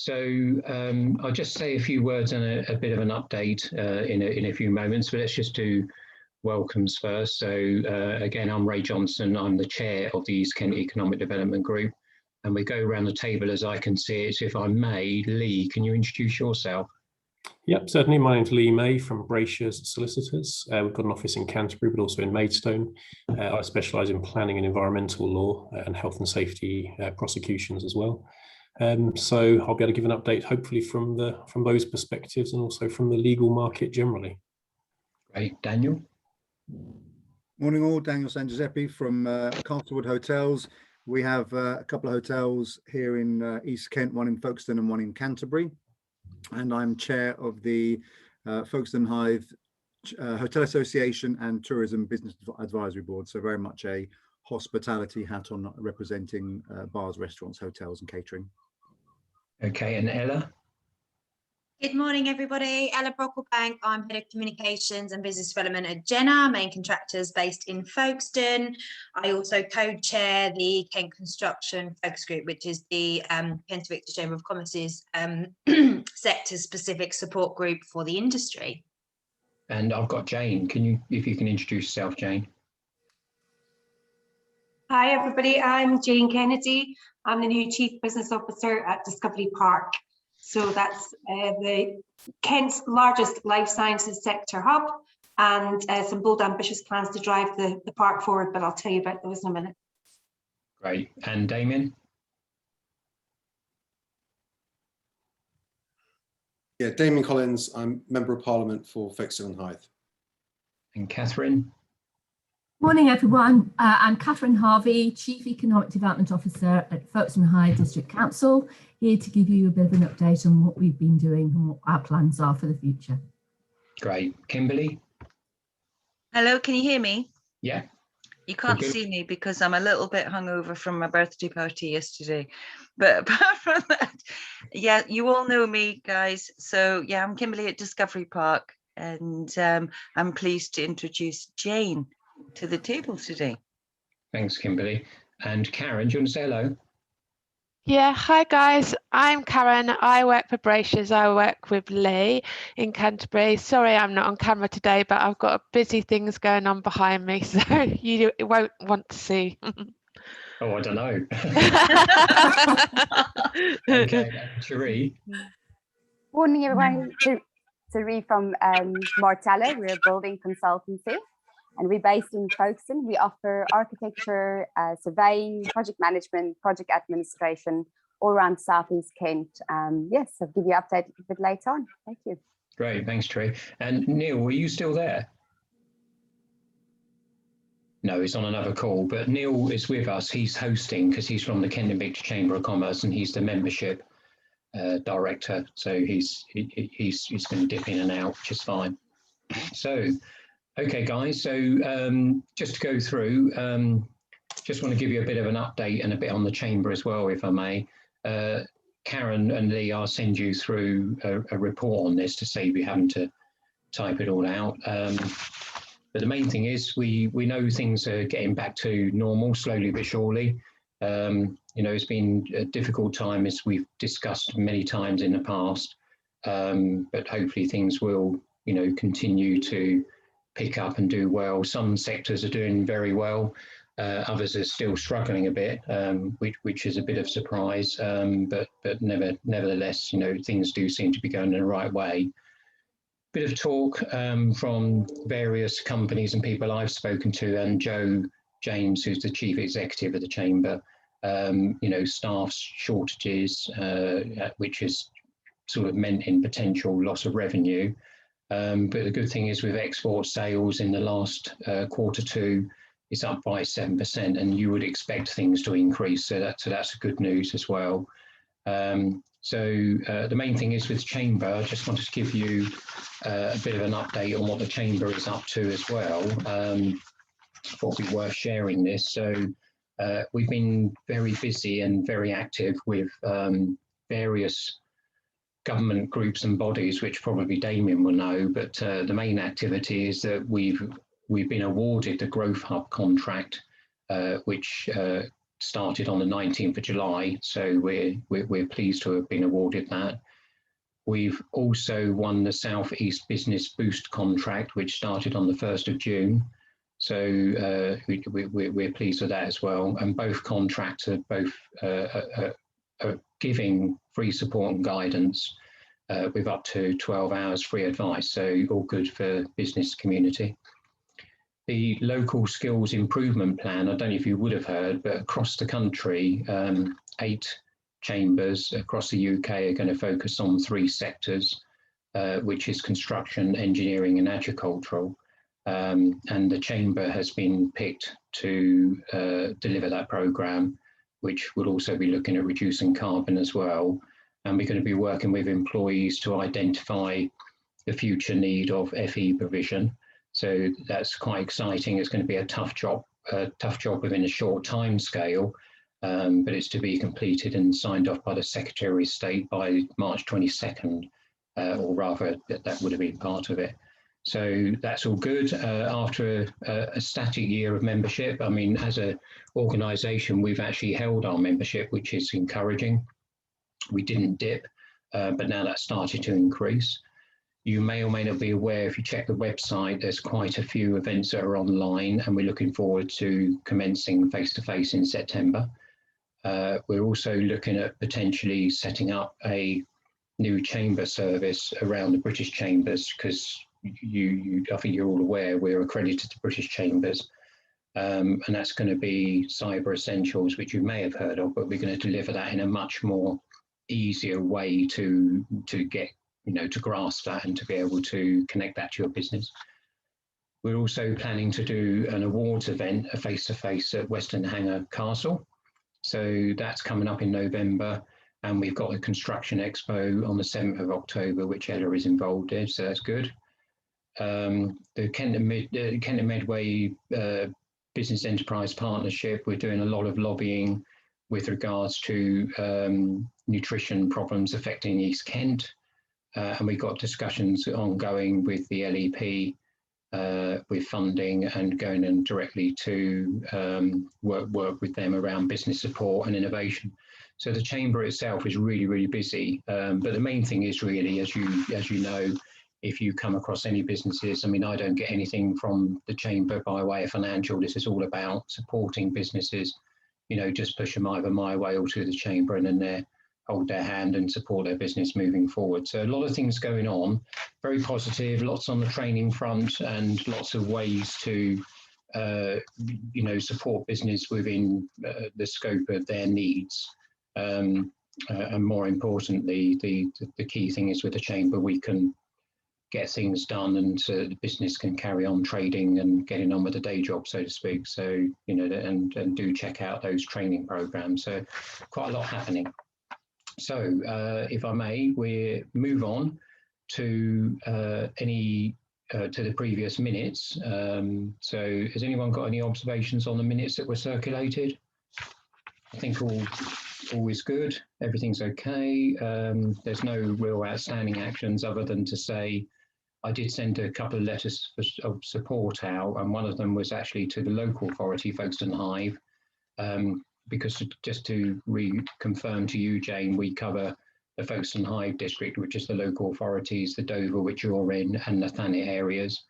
I'll just say a few words and a bit of an update in a few moments, but let's just do welcomes first. So again, I'm Ray Johnson. I'm the chair of the East Kent Economic Development Group, and we go around the table as I can see it. So if I may, Lee, can you introduce yourself? Yep, certainly. My name's Lee May from Bracers Solicitors. We've got an office in Canterbury, but also in Maidstone. I specialise in planning and environmental law and health and safety prosecutions as well. So I'll be able to give an update, hopefully from those perspectives and also from the legal market generally. Great, Daniel. Morning all, Daniel San Giuseppe from Castlewood Hotels. We have a couple of hotels here in East Kent, one in Folkestone and one in Canterbury. And I'm chair of the Folkestone Hythe Hotel Association and Tourism Business Advisory Board. So very much a hospitality hat on, representing bars, restaurants, hotels and catering. Okay, and Ella? Good morning, everybody. Ella Brocklebank. I'm Head of Communications and Business Development at Jenner, main contractors based in Folkestone. I also co-chair the Kent Construction Focus Group, which is the Kent Victor Chamber of Commerce's sector-specific support group for the industry. And I've got Jane. If you can introduce yourself, Jane. Hi, everybody. I'm Jane Kennedy. I'm the new Chief Business Officer at Discovery Park. So that's the Kent's largest life sciences sector hub, and some bold, ambitious plans to drive the park forward, but I'll tell you about those in a minute. Great. And Damien? Yeah, Damien Collins. I'm Member of Parliament for Folkestone and Hythe. And Catherine? Morning, everyone. I'm Catherine Harvey, Chief Economic Development Officer at Folkestone and Hythe District Council, here to give you a bit of an update on what we've been doing and what our plans are for the future. Great. Kimberly? Hello, can you hear me? Yeah. You can't see me because I'm a little bit hungover from my birthday party yesterday. But apart from that, yeah, you all know me, guys. So yeah, I'm Kimberly at Discovery Park, and I'm pleased to introduce Jane to the table today. Thanks, Kimberly. And Karen, do you want to say hello? Yeah, hi guys, I'm Karen. I work for Bracers. I work with Lee in Canterbury. Sorry I'm not on camera today, but I've got busy things going on behind me, so you won't want to see. Oh, I don't know. Okay, Cherie. Morning everyone, Cherie from Martella. We're a building consultancy. And we're based in Folkestone. We offer architecture, surveying, project management, project administration, all around Southeast Kent. Yes, I'll give you an update a bit later on. Thank you. Great, thanks, Tree. And Neil, are you still there? No, he's on another call, but Neil is with us. He's hosting because he's from the Kent and Victor Chamber of Commerce and he's the membership director. So he's going to dip in and out, which is fine. So, okay, guys, so just to go through, just want to give you a bit of an update and a bit on the chamber as well, if I may. Karen and Lee, I'll send you through a report on this to save you having to type it all out. But the main thing is we know things are getting back to normal slowly but surely. You know, it's been a difficult time, as we've discussed many times in the past, but hopefully things will, you know, continue to pick up and do well. Some sectors are doing very well. Others are still struggling a bit, which is a bit of surprise. But nevertheless, you know, things do seem to be going in the right way. Bit of talk from various companies and people I've spoken to, and Joe James, who's the chief executive of the chamber. You know, staff shortages, which is sort of meant in potential loss of revenue. But the good thing is with export sales in the last quarter two, it's up by 7%, and you would expect things to increase. So that's good news as well. The main thing is with Chamber, I just wanted to give you a bit of an update on what the Chamber is up to as well. Thought it'd be worth sharing this. So we've been very busy and very active with various government groups and bodies, which probably Damien will know, but the main activity is that we've been awarded the Growth Hub contract, which started on the 19th of July, so we're pleased to have been awarded that. We've also won the South East Business Boost contract, which started on the 1st of June. So we're pleased with that as well. And both contracts are both are giving free support and guidance with up to 12 hours free advice. So all good for business community. The local skills improvement plan, I don't know if you would have heard, but across the country, 8 chambers across the UK are going to focus on 3 sectors, which is construction, engineering and agricultural. And the chamber has been picked to deliver that programme, which will also be looking at reducing carbon as well. And we're going to be working with employees to identify the future need of FE provision. So that's quite exciting. It's going to be a tough job within a short time scale, but it's to be completed and signed off by the Secretary of State by March 22nd, or rather that would have been part of it. So that's all good. After a static year of membership, I mean, as an organisation, we've actually held our membership, which is encouraging. We didn't dip, but now that's started to increase. You may or may not be aware, if you check the website, there's quite a few events that are online, and we're looking forward to commencing face-to-face in September. We're also looking at potentially setting up a new chamber service around the British chambers, because I think you're all aware we're accredited to British chambers, and that's going to be Cyber Essentials, which you may have heard of, but we're going to deliver that in a much more easier way to get, to grasp that and to be able to connect that to your business. We're also planning to do an awards event, a face-to-face at Western Hanger Castle. So that's coming up in November, and we've got a construction expo on the 7th of October, which Ella is involved in, so that's good. The Kent and Medway Business Enterprise Partnership, we're doing a lot of lobbying with regards to nutrition problems affecting East Kent. And we've got discussions ongoing with the LEP with funding and going in directly to work with them around business support and innovation. So the chamber itself is really, really busy. But the main thing is really, as you know, if you come across any businesses, I mean, I don't get anything from the chamber by way of financial. This is all about supporting businesses, just push them either my way or to the chamber, and then they hold their hand and support their business moving forward. So a lot of things going on, very positive, lots on the training front, and lots of ways to, support business within the scope of their needs. And more importantly, the key thing is with the chamber, we can get things done, and so the business can carry on trading and getting on with the day job, so to speak. So, and do check out those training programs. So quite a lot happening. So if I may, we move on to to the previous minutes. So has anyone got any observations on the minutes that were circulated? I think all is good. Everything's okay. There's no real outstanding actions other than to say I did send a couple of letters of support out, and one of them was actually to the local authority, Folkestone Hive, because just to reconfirm to you, Jane, we cover the Folkestone Hive district, which is the local authorities, the Dover, which you're in, and the Thanet areas.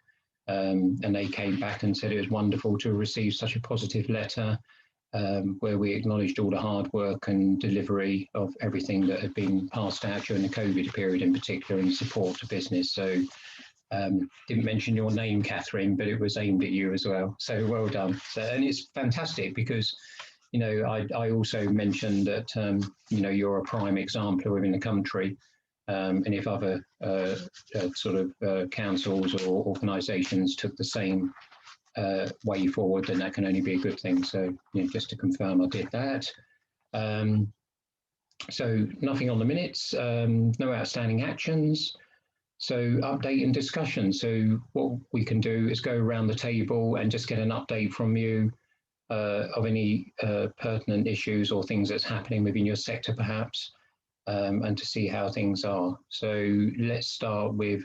And they came back and said it was wonderful to receive such a positive letter where we acknowledged all the hard work and delivery of everything that had been passed out during the COVID period in particular, in support to business. So didn't mention your name, Catherine, but it was aimed at you as well. So well done. So, and it's fantastic because, I also mentioned that, you're a prime exemplar within the country. And if other councils or organisations took the same way forward, then that can only be a good thing. So just to confirm, I did that. So nothing on the minutes, no outstanding actions. So update and discussion. So what we can do is go around the table and just get an update from you of any pertinent issues or things that's happening within your sector perhaps, and to see how things are. So let's start with,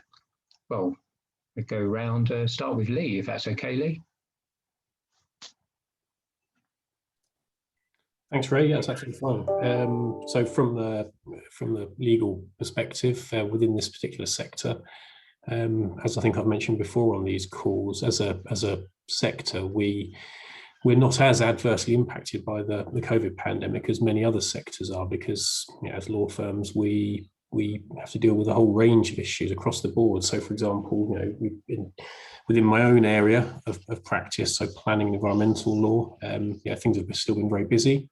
we go around, start with Lee, if that's okay, Lee. Thanks, Ray. Yeah, that's absolutely fine. So from the legal perspective within this particular sector, as I think I've mentioned before on these calls, as a sector, we're not as adversely impacted by the COVID pandemic as many other sectors are, because as law firms we have to deal with a whole range of issues across the board. So, for example, we've been within my own area of practice, so planning and environmental law. Things have still been very busy.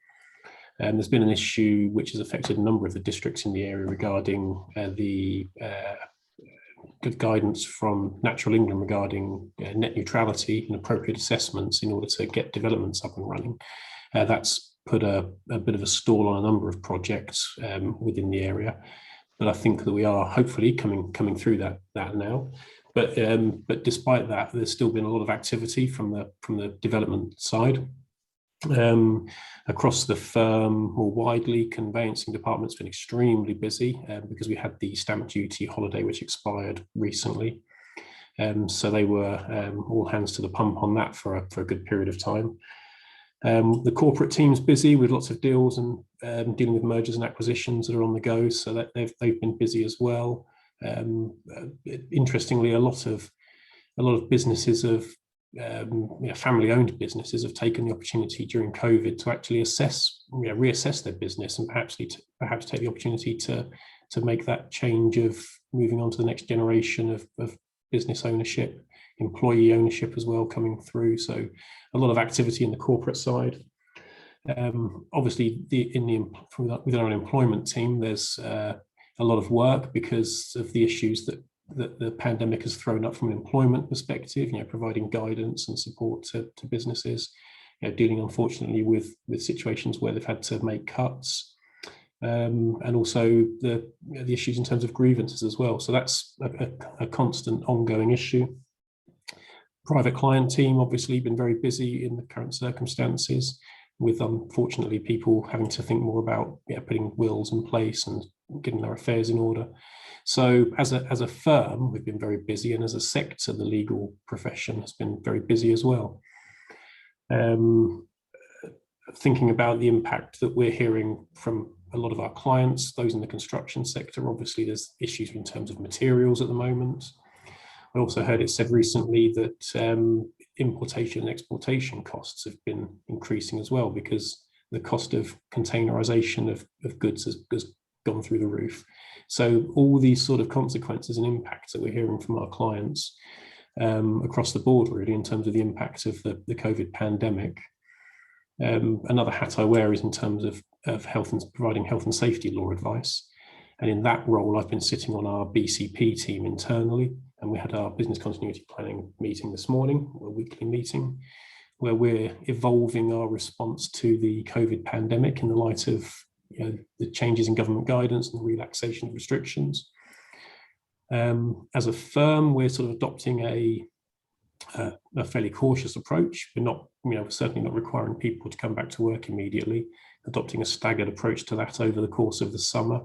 There's been an issue which has affected a number of the districts in the area regarding the good guidance from Natural England regarding net neutrality and appropriate assessments in order to get developments up and running. That's put a bit of a stall on a number of projects within the area, but I think that we are hopefully coming through that now. But despite that, there's still been a lot of activity from the development side. Across the firm, more widely, conveyancing department's been extremely busy because we had the stamp duty holiday which expired recently. So they were all hands to the pump on that for a good period of time. The corporate team's busy with lots of deals and dealing with mergers and acquisitions that are on the go, so that they've been busy as well. Interestingly, a lot of businesses have family-owned businesses have taken the opportunity during COVID to actually reassess their business and perhaps take the opportunity to make that change of moving on to the next generation of business ownership, employee ownership as well coming through. So a lot of activity in the corporate side. Obviously, within our employment team, there's a lot of work because of the issues that the pandemic has thrown up from an employment perspective, providing guidance and support to businesses, dealing unfortunately with situations where they've had to make cuts, and also the issues in terms of grievances as well. So that's a constant ongoing issue. Private client team obviously been very busy in the current circumstances, with unfortunately people having to think more about putting wills in place and getting their affairs in order. So as a firm, we've been very busy, and as a sector, the legal profession has been very busy as well. Thinking about the impact that we're hearing from a lot of our clients, those in the construction sector, obviously there's issues in terms of materials at the moment. I also heard it said recently that importation and exportation costs have been increasing as well, because the cost of containerization of goods has gone through the roof. So all these sort of consequences and impacts that we're hearing from our clients across the board, really, in terms of the impact of the COVID pandemic. Another hat I wear is in terms of providing health and safety law advice. And in that role, I've been sitting on our BCP team internally, and we had our business continuity planning meeting this morning, a weekly meeting, where we're evolving our response to the COVID pandemic in the light of the changes in government guidance and the relaxation of restrictions. As a firm, we're sort of adopting a fairly cautious approach. We're certainly not requiring people to come back to work immediately, adopting a staggered approach to that over the course of the summer,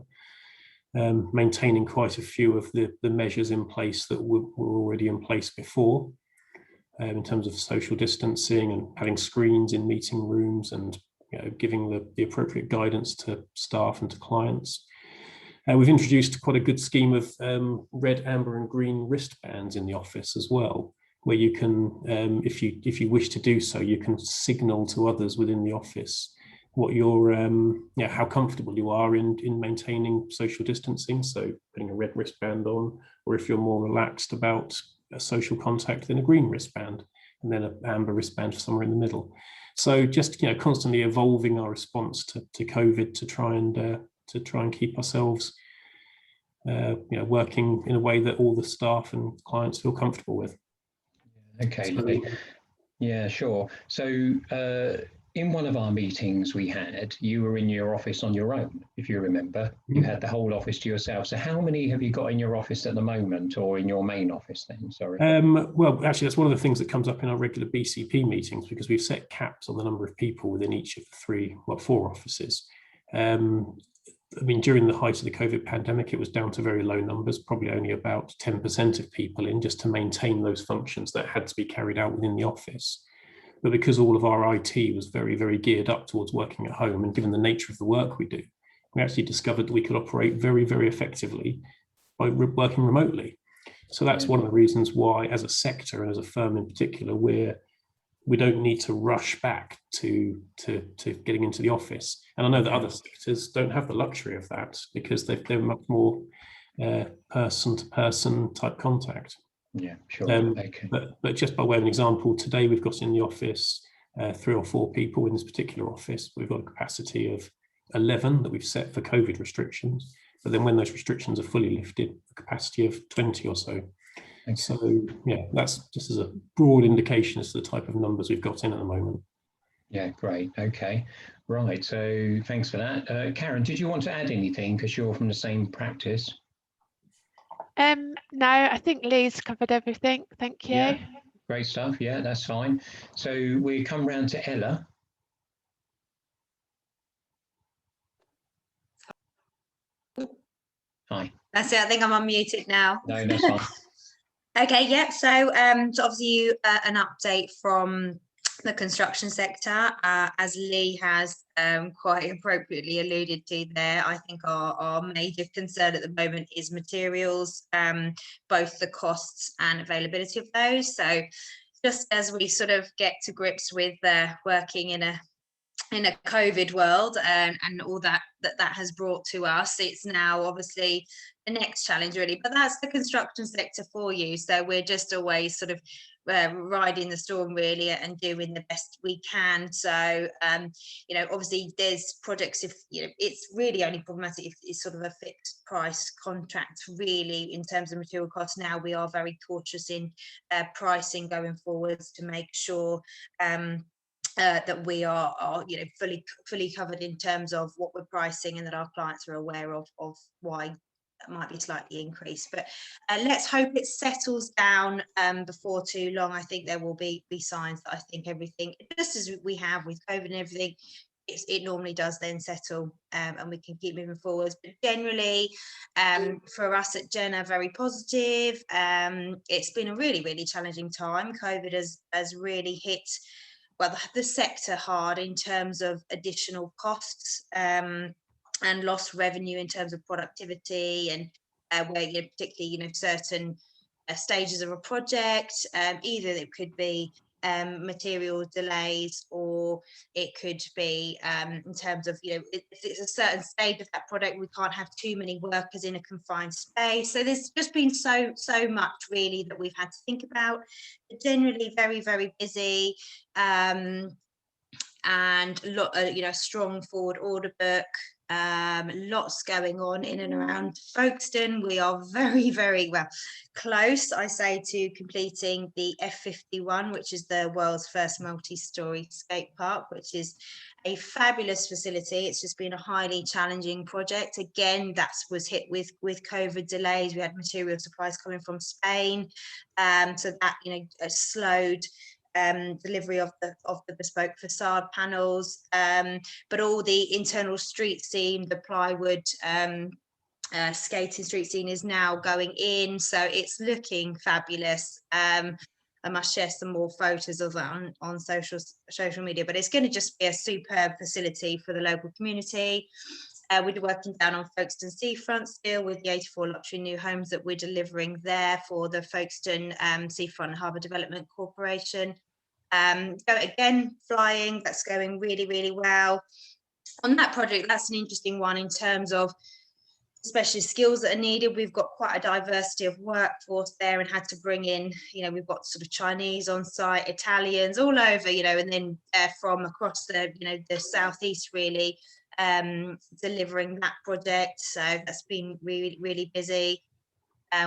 maintaining quite a few of the measures in place that were already in place before, in terms of social distancing and having screens in meeting rooms and giving the appropriate guidance to staff and to clients. We've introduced quite a good scheme of red, amber and green wristbands in the office as well, where you can, if you wish to do so, you can signal to others within the office what your, how comfortable you are in maintaining social distancing. So putting a red wristband on, or if you're more relaxed about a social contact, then a green wristband, and then an amber wristband for somewhere in the middle. So just constantly evolving our response to COVID to try and keep ourselves working in a way that all the staff and clients feel comfortable with. Okay. So, yeah, sure. So in one of our meetings we had, you were in your office on your own, if you remember. You had the whole office to yourself. So how many have you got in your office at the moment, or in your main office then? Sorry. Well, actually, that's one of the things that comes up in our regular BCP meetings, because we've set caps on the number of people within each of the 4 offices. During the height of the COVID pandemic, it was down to very low numbers, probably only about 10% of people in, just to maintain those functions that had to be carried out within the office. But because all of our IT was very, very geared up towards working at home, and given the nature of the work we do, we actually discovered that we could operate very, very effectively by working remotely. So that's one of the reasons why, as a sector and as a firm in particular, we don't need to rush back to getting into the office. And I know that other sectors don't have the luxury of that because they're much more person-to-person type contact. Yeah, sure. Okay. But just by way of an example, today we've got in the office 3 or 4 people in this particular office. We've got a capacity of 11 that we've set for COVID restrictions. But then when those restrictions are fully lifted, a capacity of 20 or so. Okay. So yeah, that's just as a broad indication as to the type of numbers we've got in at the moment. Yeah, great. Okay, right. So thanks for that. Karen, did you want to add anything because you're from the same practice? No, I think Lee's covered everything. Thank you. Yeah, great stuff. Yeah, that's fine. So we come round to Ella. Hi. That's it. I think I'm unmuted now. No, that's fine. Okay, yeah. So, so obviously an update from the construction sector, as Lee has quite appropriately alluded to there. I think our major concern at the moment is materials, both the costs and availability of those. So just as we sort of get to grips with working in a COVID world and all that has brought to us, it's now obviously the next challenge really, but that's the construction sector for you. So we're just always sort of riding the storm really and doing the best we can. So you know, obviously there's projects, if you know, it's really only problematic if it's sort of a fixed price contract really in terms of material costs. Now we are very cautious in pricing going forwards to make sure that we are you know fully covered in terms of what we're pricing, and that our clients are aware of why that might be slightly increased. But let's hope it settles down before too long. I think there will be signs that I think everything, just as we have with COVID and everything, it normally does then settle and we can keep moving forwards. But generally for us at Jenna, very positive. It's been a really challenging time. COVID has really hit the sector hard in terms of additional costs and lost revenue in terms of productivity, and where particularly certain stages of a project, either it could be material delays, or it could be in terms of if it's a certain stage of that product, we can't have too many workers in a confined space. So there's just been so much really that we've had to think about. But generally very busy, and strong forward order book. Lots going on in and around Folkestone. We are very well close, I say, to completing the F51, which is the world's first multi-story skate park, which is a fabulous facility. It's just been a highly challenging project. Again, that was hit with COVID delays. We had material supplies coming from Spain, so that slowed delivery of the bespoke facade panels, but all the internal street scene, the plywood skating street scene is now going in, so it's looking fabulous. I must share some more photos of that on social media, but it's going to just be a superb facility for the local community. We're working down on Folkestone Seafront still with the 84 luxury new homes that we're delivering there for the Folkestone Seafront Harbour Development Corporation. Again, flying, that's going really well. On that project, that's an interesting one in terms of specialist skills that are needed. We've got quite a diversity of workforce there, and had to bring in, we've got sort of Chinese on site, Italians, all over, and then from across the, the southeast really, delivering that project. So that's been really busy.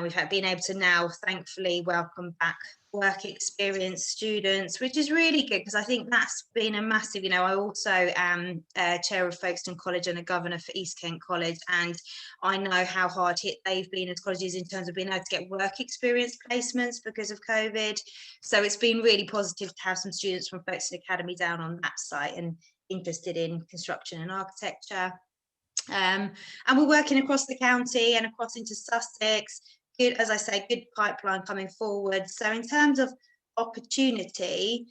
We've been able to now thankfully welcome back work experienced students, which is really good, because I think that's been a massive, I also am chair of Folkestone College and a governor for East Kent College, and I know how hard hit they've been as colleges in terms of being able to get work experience placements because of COVID. So it's been really positive to have some students from Folkestone Academy down on that site and interested in construction and architecture. And we're working across the county and across into Sussex. Good, as I say, good pipeline coming forward. So in terms of opportunity,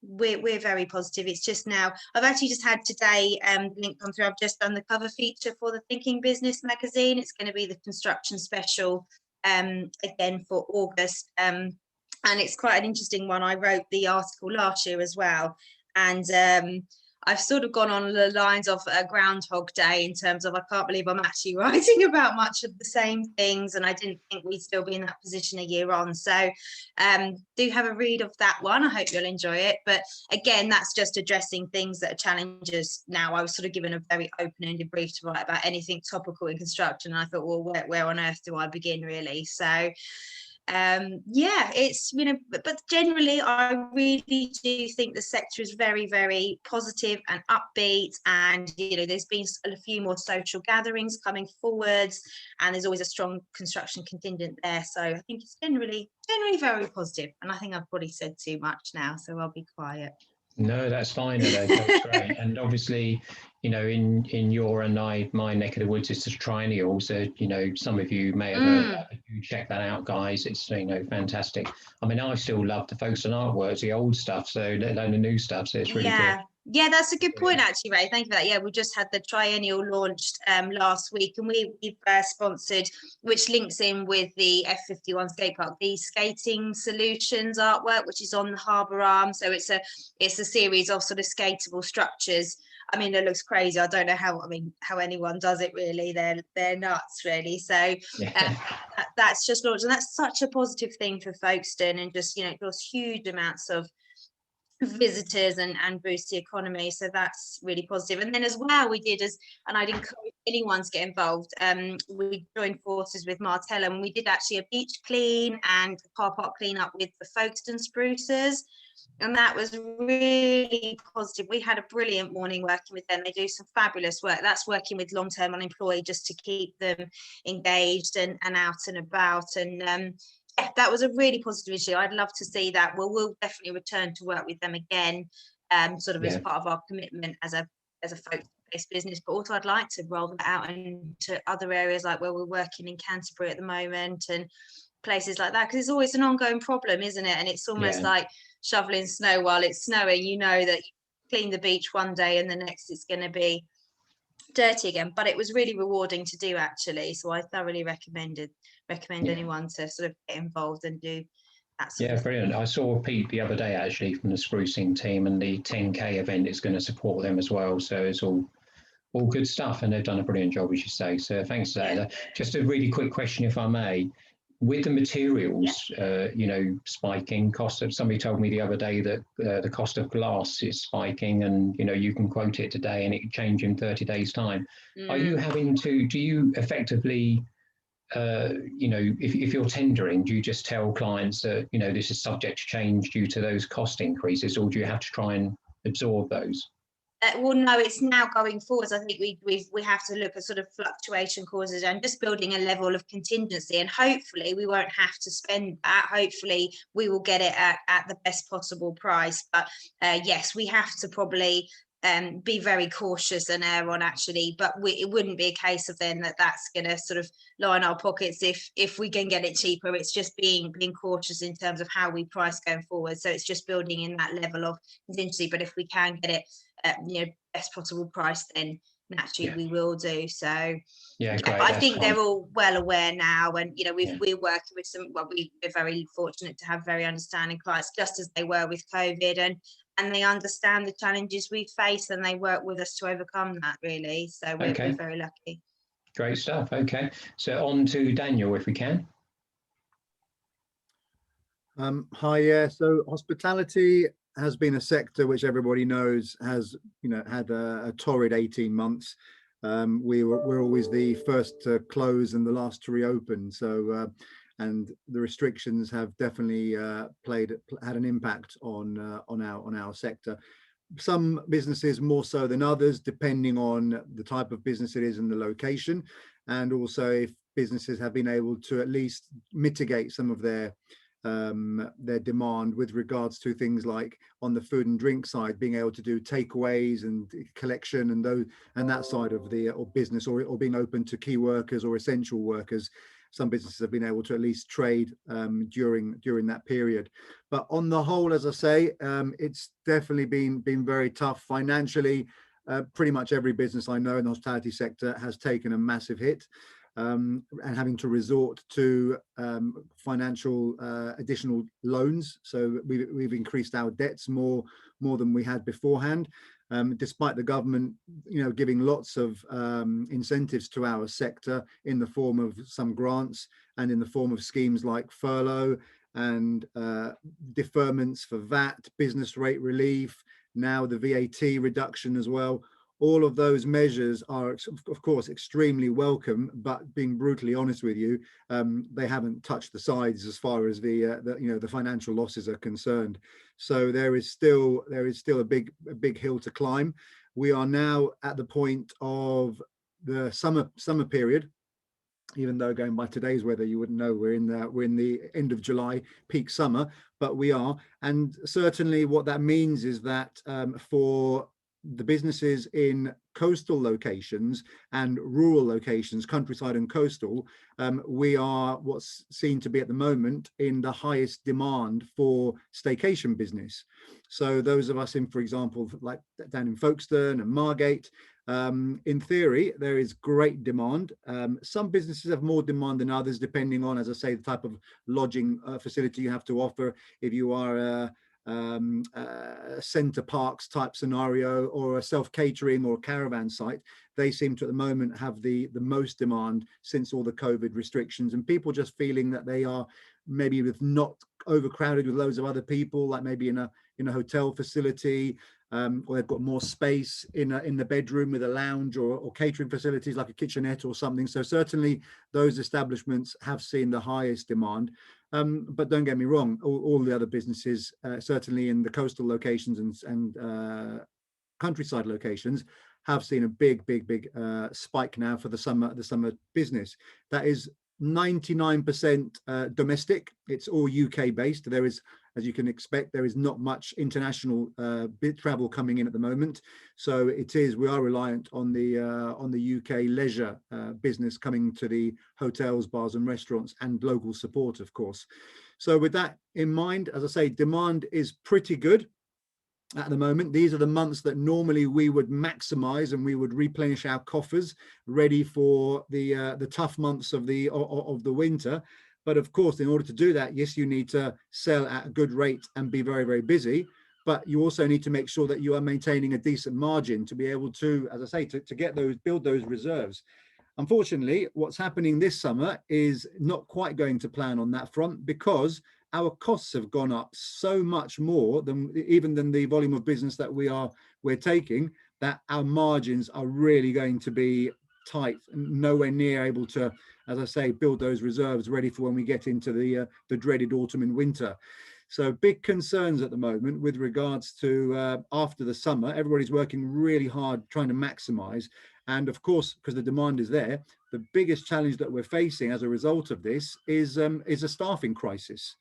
we're very positive. It's just now, I've actually just had today link come through. I've just done the cover feature for the Thinking Business magazine. It's going to be the construction special again for August, and it's quite an interesting one. I wrote the article last year as well, and I've sort of gone on the lines of a Groundhog Day in terms of I can't believe I'm actually writing about much of the same things, and I didn't think we'd still be in that position a year on. So do have a read of that one. I hope you'll enjoy it. But again, that's just addressing things that are challenges now. I was sort of given a very open-ended brief to write about anything topical in construction, and I thought, well, where on earth do I begin, really? So yeah, it's, you know, but generally I really do think the sector is very, very positive and upbeat, and you know, there's been a few more social gatherings coming forwards, and there's always a strong construction contingent there. So I think it's generally very positive, and I think I've probably said too much now, so I'll be quiet. No, that's fine. That's great. And obviously, you know, in your and my neck of the woods is the triennial. So, you know, some of you may have heard that, but do check that out, guys. It's, you know, fantastic. I mean, I still love the Folkestone artwork, the old stuff, so let alone the new stuff. So it's really good. Yeah, that's a good point, actually, Ray. Thank you for that. Yeah, we just had the triennial launched last week, and we've sponsored, which links in with the F51 skate park, the Skating Solutions artwork, which is on the harbour arm. So it's a series of sort of skatable structures. I mean, it looks crazy. I don't know how anyone does it, really. They're nuts, really. So that's just launched, and that's such a positive thing for Folkestone, and just, you know, it draws huge amounts of visitors and boost the economy. So that's really positive. And then as well, we did, and I'd encourage anyone to get involved, we joined forces with Martella, and we did actually a beach clean and a car park clean up with the Folkestone sprucers, and that was really positive. We had a brilliant morning working with them. They do some fabulous work. That's working with long-term unemployed just to keep them engaged and out and about. And yeah, that was a really positive issue. I'd love to see that. Well, we'll definitely return to work with them again, sort of as part of our commitment as a folk-based business. But also, I'd like to roll that out into other areas, like where we're working in Canterbury at the moment and places like that, because it's always an ongoing problem, isn't it? And it's almost like shoveling snow while it's snowing. You know that you clean the beach one day and the next it's going to be dirty again, but it was really rewarding to do, actually. So I thoroughly recommend anyone to sort of get involved and do that sort of brilliant. I saw Pete the other day, actually, from the sprucing team, and the 10K event is going to support them as well. So it's all good stuff, and they've done a brilliant job, as you say. So thanks for that. Just a really quick question, if I may. With the materials, you know, spiking cost of, somebody told me the other day that the cost of glass is spiking, and, you know, you can quote it today and it can change in 30 days time. Are you having to, do you effectively, you know, if you're tendering, do you just tell clients that, you know, this is subject to change due to those cost increases, or do you have to try and absorb those? Well, no, it's now going forwards. I think we have to look at sort of fluctuation causes and just building a level of contingency, and hopefully we won't have to spend that. Hopefully we will get it at the best possible price. But yes, we have to probably be very cautious and err on, actually, but it wouldn't be a case of then that's going to sort of line our pockets if we can get it cheaper. It's just being cautious in terms of how we price going forward. So it's just building in that level of contingency, but if we can get it you know, best possible price, then naturally we will do. So great. I think they're all well aware now, and you know, we're working with some, well, we're very fortunate to have very understanding clients, just as they were with COVID, and they understand the challenges we face, and they work with us to overcome that, really. So we're very lucky. Great stuff. Okay, so on to Daniel, if we can. Hi, so hospitality has been a sector which everybody knows has, you know, had a torrid 18 months. We're always the first to close and the last to reopen. So, and the restrictions have definitely had an impact on our sector. Some businesses more so than others, depending on the type of business it is and the location, and also if businesses have been able to at least mitigate some of their demand with regards to things like on the food and drink side, being able to do takeaways and collection and that side of the or business, or being open to key workers or essential workers. some businesses have been able to at least trade during that period. But on the whole, as I say, it's definitely been very tough financially. Pretty much every business I know in the hospitality sector has taken a massive hit, and having to resort to financial additional loans. So we've increased our debts more than we had beforehand, despite the government, giving lots of incentives to our sector in the form of some grants and in the form of schemes like furlough and deferments for VAT, business rate relief, now the VAT reduction as well. All of those measures are, of course, extremely welcome, but being brutally honest with you, they haven't touched the sides as far as the financial losses are concerned. So there is still a big hill to climb. We are now at the point of the summer period. Even though going by today's weather, you wouldn't know we're in the end of July, peak summer, but we are. And certainly what that means is that for the businesses in coastal locations and rural locations, countryside and coastal, we are what's seen to be at the moment in the highest demand for staycation business. So those of us in, for example, like down in Folkestone and Margate, in theory, there is great demand. Some businesses have more demand than others, depending on, as I say, the type of lodging facility you have to offer. If you are a centre parks type scenario or a self-catering or a caravan site, they seem to at the moment have the most demand since all the COVID restrictions, and people just feeling that they are maybe not overcrowded with loads of other people, like maybe in a hotel facility, or they've got more space in the bedroom with a lounge or catering facilities like a kitchenette or something. So certainly those establishments have seen the highest demand. But don't get me wrong, all the other businesses, certainly in the coastal locations and countryside locations, have seen a big spike now for the summer business. That is 99% domestic. It's all UK based. There is, as you can expect, there is not much international travel coming in at the moment. So we are reliant on the UK leisure business coming to the hotels, bars and restaurants, and local support, of course. So with that in mind, as I say, demand is pretty good at the moment. These are the months that normally we would maximize and we would replenish our coffers, ready for the tough months of the winter. But of course, in order to do that, yes, you need to sell at a good rate and be very busy, but you also need to make sure that you are maintaining a decent margin to be able to, as I say, to build those reserves. Unfortunately, what's happening this summer is not quite going to plan on that front, because our costs have gone up so much more than the volume of business that we're taking, that our margins are really going to be tight and nowhere near able to, as I say, build those reserves ready for when we get into the dreaded autumn and winter. So big concerns at the moment with regards to after the summer. Everybody's working really hard trying to maximize. And of course, because the demand is there, the biggest challenge that we're facing as a result of this is a staffing crisis.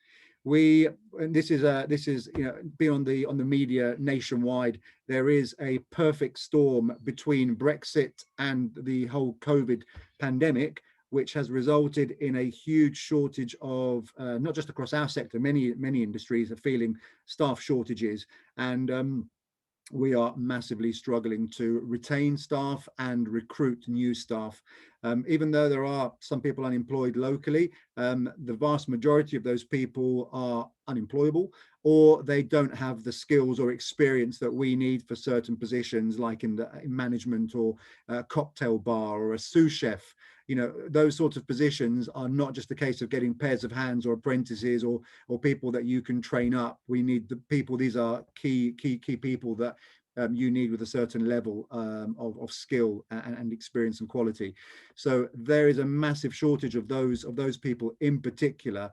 This is been on the media nationwide. There is a perfect storm between Brexit and the whole COVID pandemic, which has resulted in a huge shortage of not just across our sector. Many industries are feeling staff shortages, and we are massively struggling to retain staff and recruit new staff. Even though there are some people unemployed locally, the vast majority of those people are unemployable, or they don't have the skills or experience that we need for certain positions, like in management or a cocktail bar or a sous chef. Those sorts of positions are not just a case of getting pairs of hands or apprentices or people that you can train up. We need the people. These are key people that you need with a certain level of skill and experience and quality. So there is a massive shortage of those people in particular.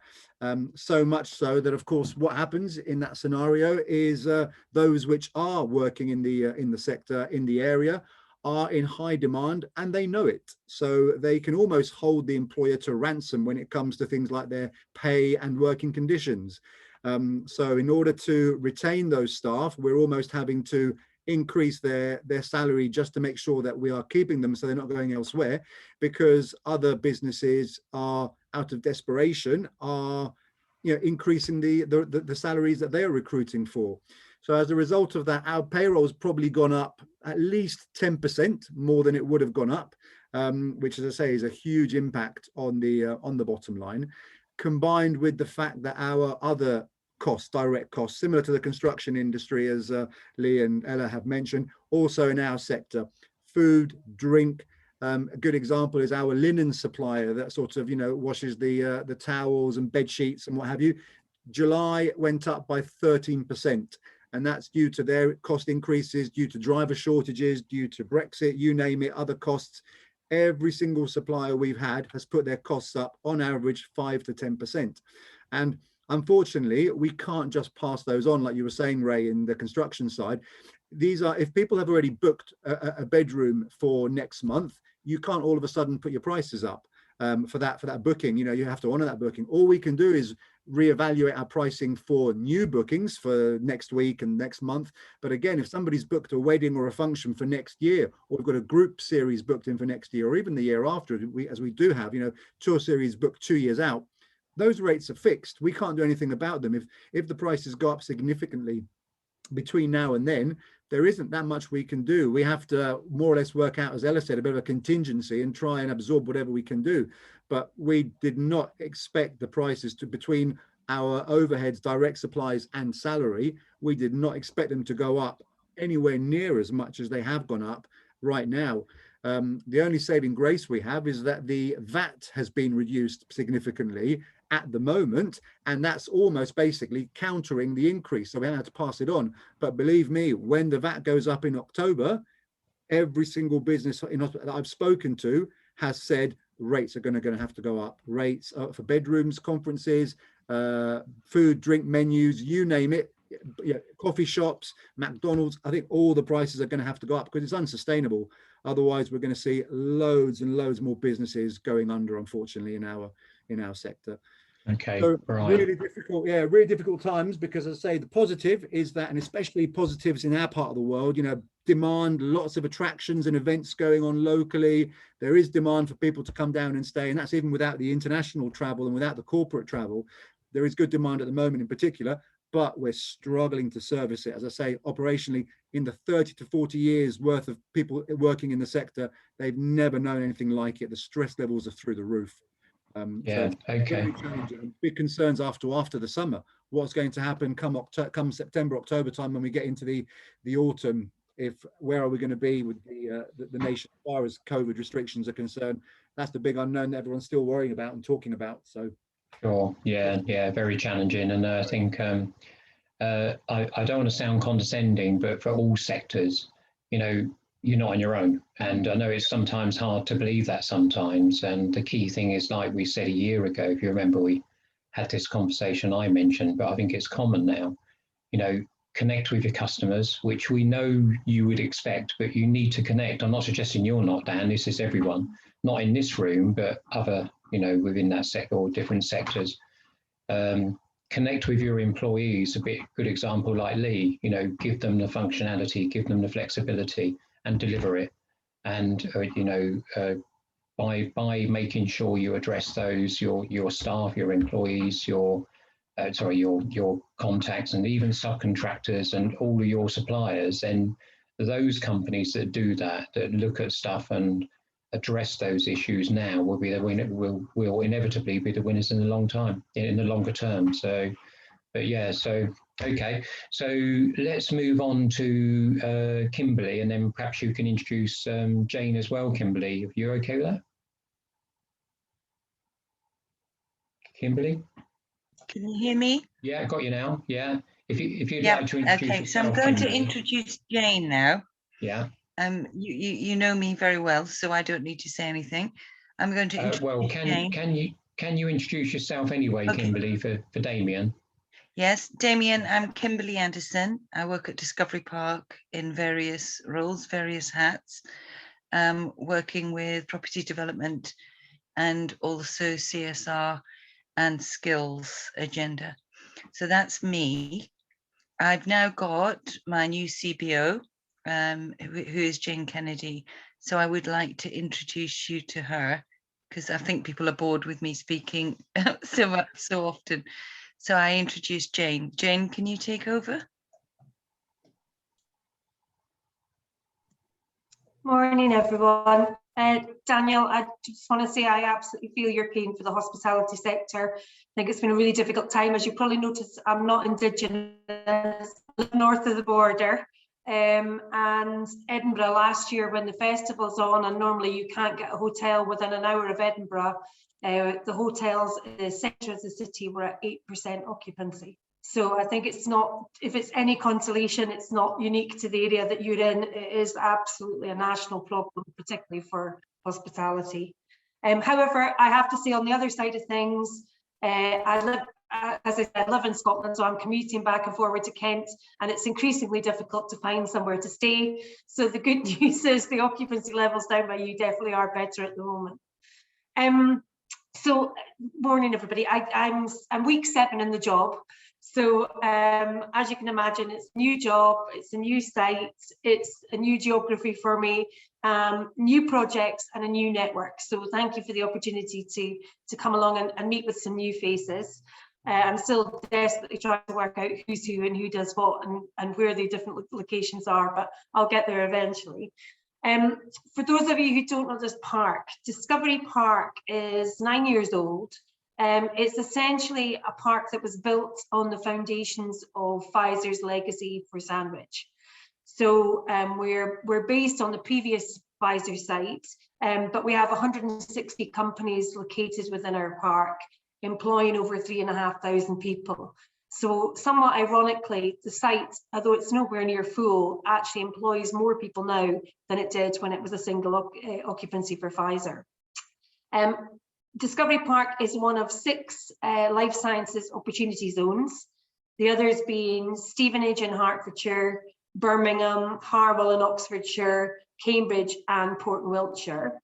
So much so that, of course, what happens in that scenario is those which are working in the sector, in the area, are in high demand, and they know it. So they can almost hold the employer to ransom when it comes to things like their pay and working conditions. So in order to retain those staff, we're almost having to increase their salary just to make sure that we are keeping them, so they're not going elsewhere, because other businesses are out of desperation, are increasing the salaries that they are recruiting for. So as a result of that, our payroll has probably gone up at least 10% more than it would have gone up, which, as I say, is a huge impact on the bottom line, combined with the fact that our other costs, direct costs, similar to the construction industry, as Lee and Ella have mentioned, also in our sector, food, drink. A good example is our linen supplier that sort of, washes the towels and bed sheets and what have you. July went up by 13%. And that's due to their cost increases, due to driver shortages, due to Brexit, you name it, other costs. Every single supplier we've had has put their costs up on average 5 to 10%. And unfortunately, we can't just pass those on, like you were saying, Ray, in the construction side. These are, if people have already booked a bedroom for next month, you can't all of a sudden put your prices up for that booking. You have to honor that booking. All we can do is reevaluate our pricing for new bookings for next week and next month. But again, if somebody's booked a wedding or a function for next year, or we've got a group series booked in for next year, or even the year after, as we do have, tour series booked 2 years out, those rates are fixed. We can't do anything about them. If the prices go up significantly between now and then, there isn't that much we can do. We have to more or less work out, as Ella said, a bit of a contingency and try and absorb whatever we can do. But we did not expect the prices to, between our overheads, direct supplies and salary, we did not expect them to go up anywhere near as much as they have gone up right now. The only saving grace we have is that the VAT has been reduced significantly at the moment, and that's almost basically countering the increase. So we had to pass it on. But believe me, when the VAT goes up in October, every single business that I've spoken to has said rates are going to have to go up. Rates for bedrooms, conferences, food, drink menus, you name it. Coffee shops, McDonald's, I think all the prices are going to have to go up because it's unsustainable. Otherwise, we're going to see loads and loads more businesses going under, unfortunately, in our sector. Okay, so right. really difficult times, because as I say, the positive is that, and especially positives in our part of the world, demand, lots of attractions and events going on locally. There is demand for people to come down and stay, and that's even without the international travel and without the corporate travel. There is good demand at the moment in particular, but we're struggling to service it. As I say, operationally, in the 30 to 40 years worth of people working in the sector, they've never known anything like it. The stress levels are through the roof. Yeah, so okay. Very challenging. Big concerns after the summer. What's going to happen come September, October time when we get into the autumn? Where are we going to be with the nation as far as COVID restrictions are concerned? That's the big unknown that everyone's still worrying about and talking about. So. Sure. Yeah, very challenging. And I think I don't want to sound condescending, but for all sectors, you're not on your own. And I know it's sometimes hard to believe that sometimes. And the key thing is, like we said a year ago, if you remember, we had this conversation I mentioned, but I think it's common now, connect with your customers, which we know you would expect, but you need to connect. I'm not suggesting you're not, Dan, this is everyone, not in this room, but other, within that sector or different sectors. Connect with your employees, good example like Lee, give them the functionality, give them the flexibility and deliver it. And, by making sure you address those, your staff, your employees, your contacts and even subcontractors and all of your suppliers, and those companies that do that look at stuff and address those issues now will be the winner, will inevitably be the winners in the longer term. So, but yeah, so okay, so let's move on to Kimberly, and then perhaps you can introduce Jane as well. Kimberly, if you're okay with that. Kimberly? Can you hear me? Yeah, I got you now. Yeah. If you'd like to introduce okay, yourself, so I'm going Kimberly. to introduce Jane now. Yeah. You know me very well, so I don't need to say anything. I'm going to introduce Jane. Can you introduce yourself anyway, okay. Kimberly, for Damien? Yes, Damien, I'm Kimberly Anderson. I work at Discovery Park in various roles, various hats, working with property development and also CSR and skills agenda. So that's me. I've now got my new CBO, who is Jane Kennedy. So I would like to introduce you to her, because I think people are bored with me speaking so often. So I introduced Jane. Jane, can you take over? Morning, everyone. Daniel, I just want to say I absolutely feel your pain for the hospitality sector. I think it's been a really difficult time. As you probably noticed, I'm not Indigenous, I live north of the border. And Edinburgh last year, when the festival's on, and normally you can't get a hotel within an hour of Edinburgh, the hotels in the centre of the city were at 8% occupancy. So I think it's not, if it's any consolation, it's not unique to the area that you're in. It is absolutely a national problem, particularly for hospitality. However, I have to say, on the other side of things, I live, as I said, I live in Scotland, so I'm commuting back and forward to Kent, and it's increasingly difficult to find somewhere to stay. So the good news is the occupancy levels down by you definitely are better at the moment. So morning, everybody. I'm week 7 in the job. So as you can imagine, it's a new job, it's a new site, it's a new geography for me, new projects and a new network. So thank you for the opportunity to come along and meet with some new faces. I'm still desperately trying to work out who's who and who does what and where the different locations are, but I'll get there eventually. For those of you who don't know this park, Discovery Park is 9 years old. It's essentially a park that was built on the foundations of Pfizer's legacy for Sandwich. So we're based on the previous Pfizer site, but we have 160 companies located within our park, employing over 3,500 people. So somewhat ironically, the site, although it's nowhere near full, actually employs more people now than it did when it was a single occupancy for Pfizer. Discovery Park is one of 6 life sciences opportunity zones, the others being Stevenage in Hertfordshire, Birmingham, Harwell in Oxfordshire, Cambridge and Port in Wiltshire.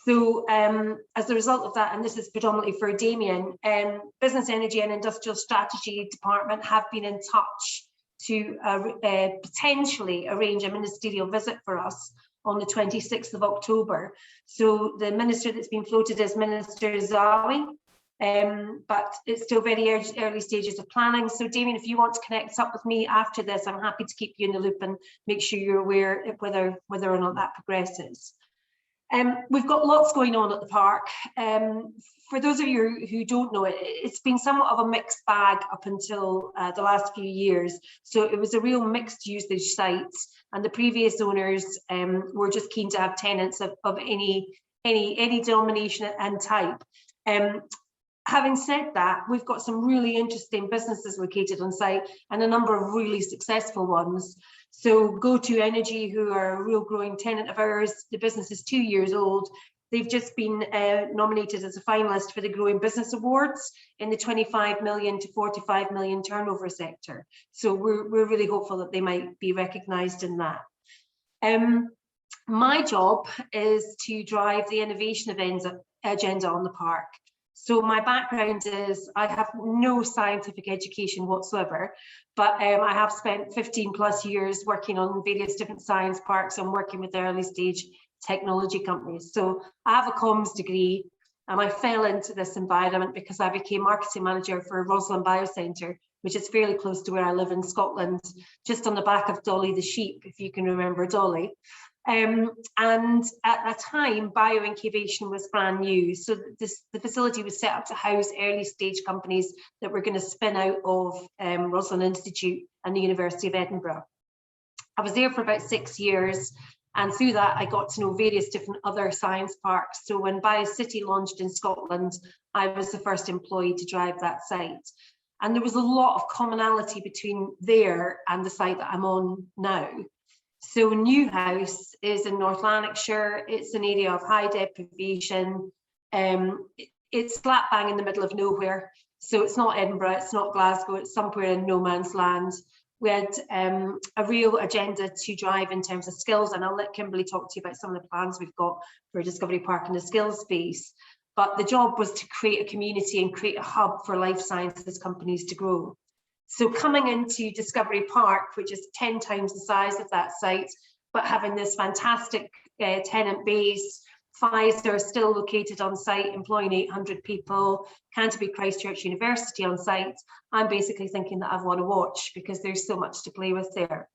So as a result of that, and this is predominantly for Damien, Business, Energy and Industrial Strategy Department have been in touch to potentially arrange a ministerial visit for us on the 26th of October. So the minister that's been floated is Minister Zawi, but it's still very early stages of planning. So Damien, if you want to connect up with me after this, I'm happy to keep you in the loop and make sure you're aware of whether or not that progresses. We've got lots going on at the park. For those of you who don't know it, it's been somewhat of a mixed bag up until the last few years. So it was a real mixed usage site, and the previous owners were just keen to have tenants of any denomination and type. Having said that, we've got some really interesting businesses located on site and a number of really successful ones. So Go2 Energy, who are a real growing tenant of ours, the business is 2 years old. They've just been nominated as a finalist for the Growing Business Awards in the 25 million to 45 million turnover sector. So we're really hopeful that they might be recognised in that. My job is to drive the innovation agenda on the park. So my background is I have no scientific education whatsoever, but I have spent 15+ years working on various different science parks and working with early stage technology companies. So I have a comms degree, and I fell into this environment because I became marketing manager for Roslin Biocentre, which is fairly close to where I live in Scotland, just on the back of Dolly the sheep, if you can remember Dolly. And at that time, bioincubation was brand new. So the facility was set up to house early stage companies that were going to spin out of Roslin Institute and the University of Edinburgh. I was there for about 6 years. And through that, I got to know various different other science parks. So when BioCity launched in Scotland, I was the first employee to drive that site. And there was a lot of commonality between there and the site that I'm on now. So Newhouse is in North Lanarkshire. It's an area of high deprivation. It's slap bang in the middle of nowhere. So it's not Edinburgh, it's not Glasgow, it's somewhere in no man's land. We had a real agenda to drive in terms of skills, and I'll let Kimberly talk to you about some of the plans we've got for Discovery Park in the skills space. But the job was to create a community and create a hub for life sciences companies to grow. So coming into Discovery Park, which is 10 times the size of that site, but having this fantastic tenant base, Pfizer is still located on site, employing 800 people, Canterbury Christchurch University on site. I'm basically thinking that I've won a watch because there's so much to play with there.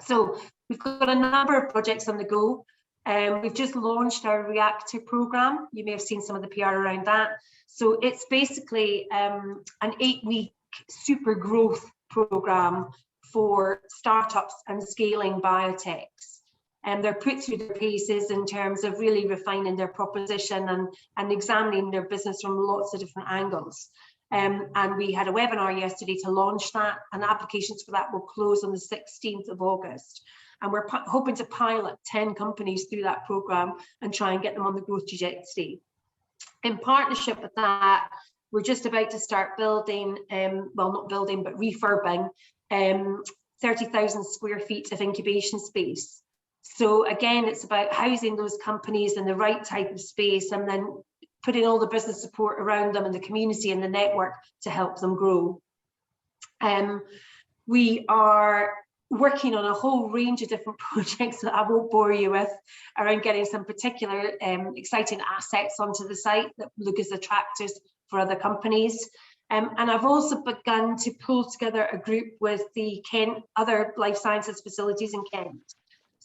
So we've got a number of projects on the go. We've just launched our Reactor programme. You may have seen some of the PR around that. So it's basically an 8-week super growth programme for startups and scaling biotechs. And they're put through their paces in terms of really refining their proposition and examining their business from lots of different angles. And we had a webinar yesterday to launch that, and applications for that will close on the 16th of August. And we're hoping to pilot 10 companies through that programme and try and get them on the growth trajectory. In partnership with that, we're just about to start building, well, not building, but refurbing 30,000 square feet of incubation space. So again, it's about housing those companies in the right type of space and then putting all the business support around them and the community and the network to help them grow. We are working on a whole range of different projects that I won't bore you with around getting some particular exciting assets onto the site that look as attractors for other companies. And I've also begun to pull together a group with the Kent, other life sciences facilities in Kent.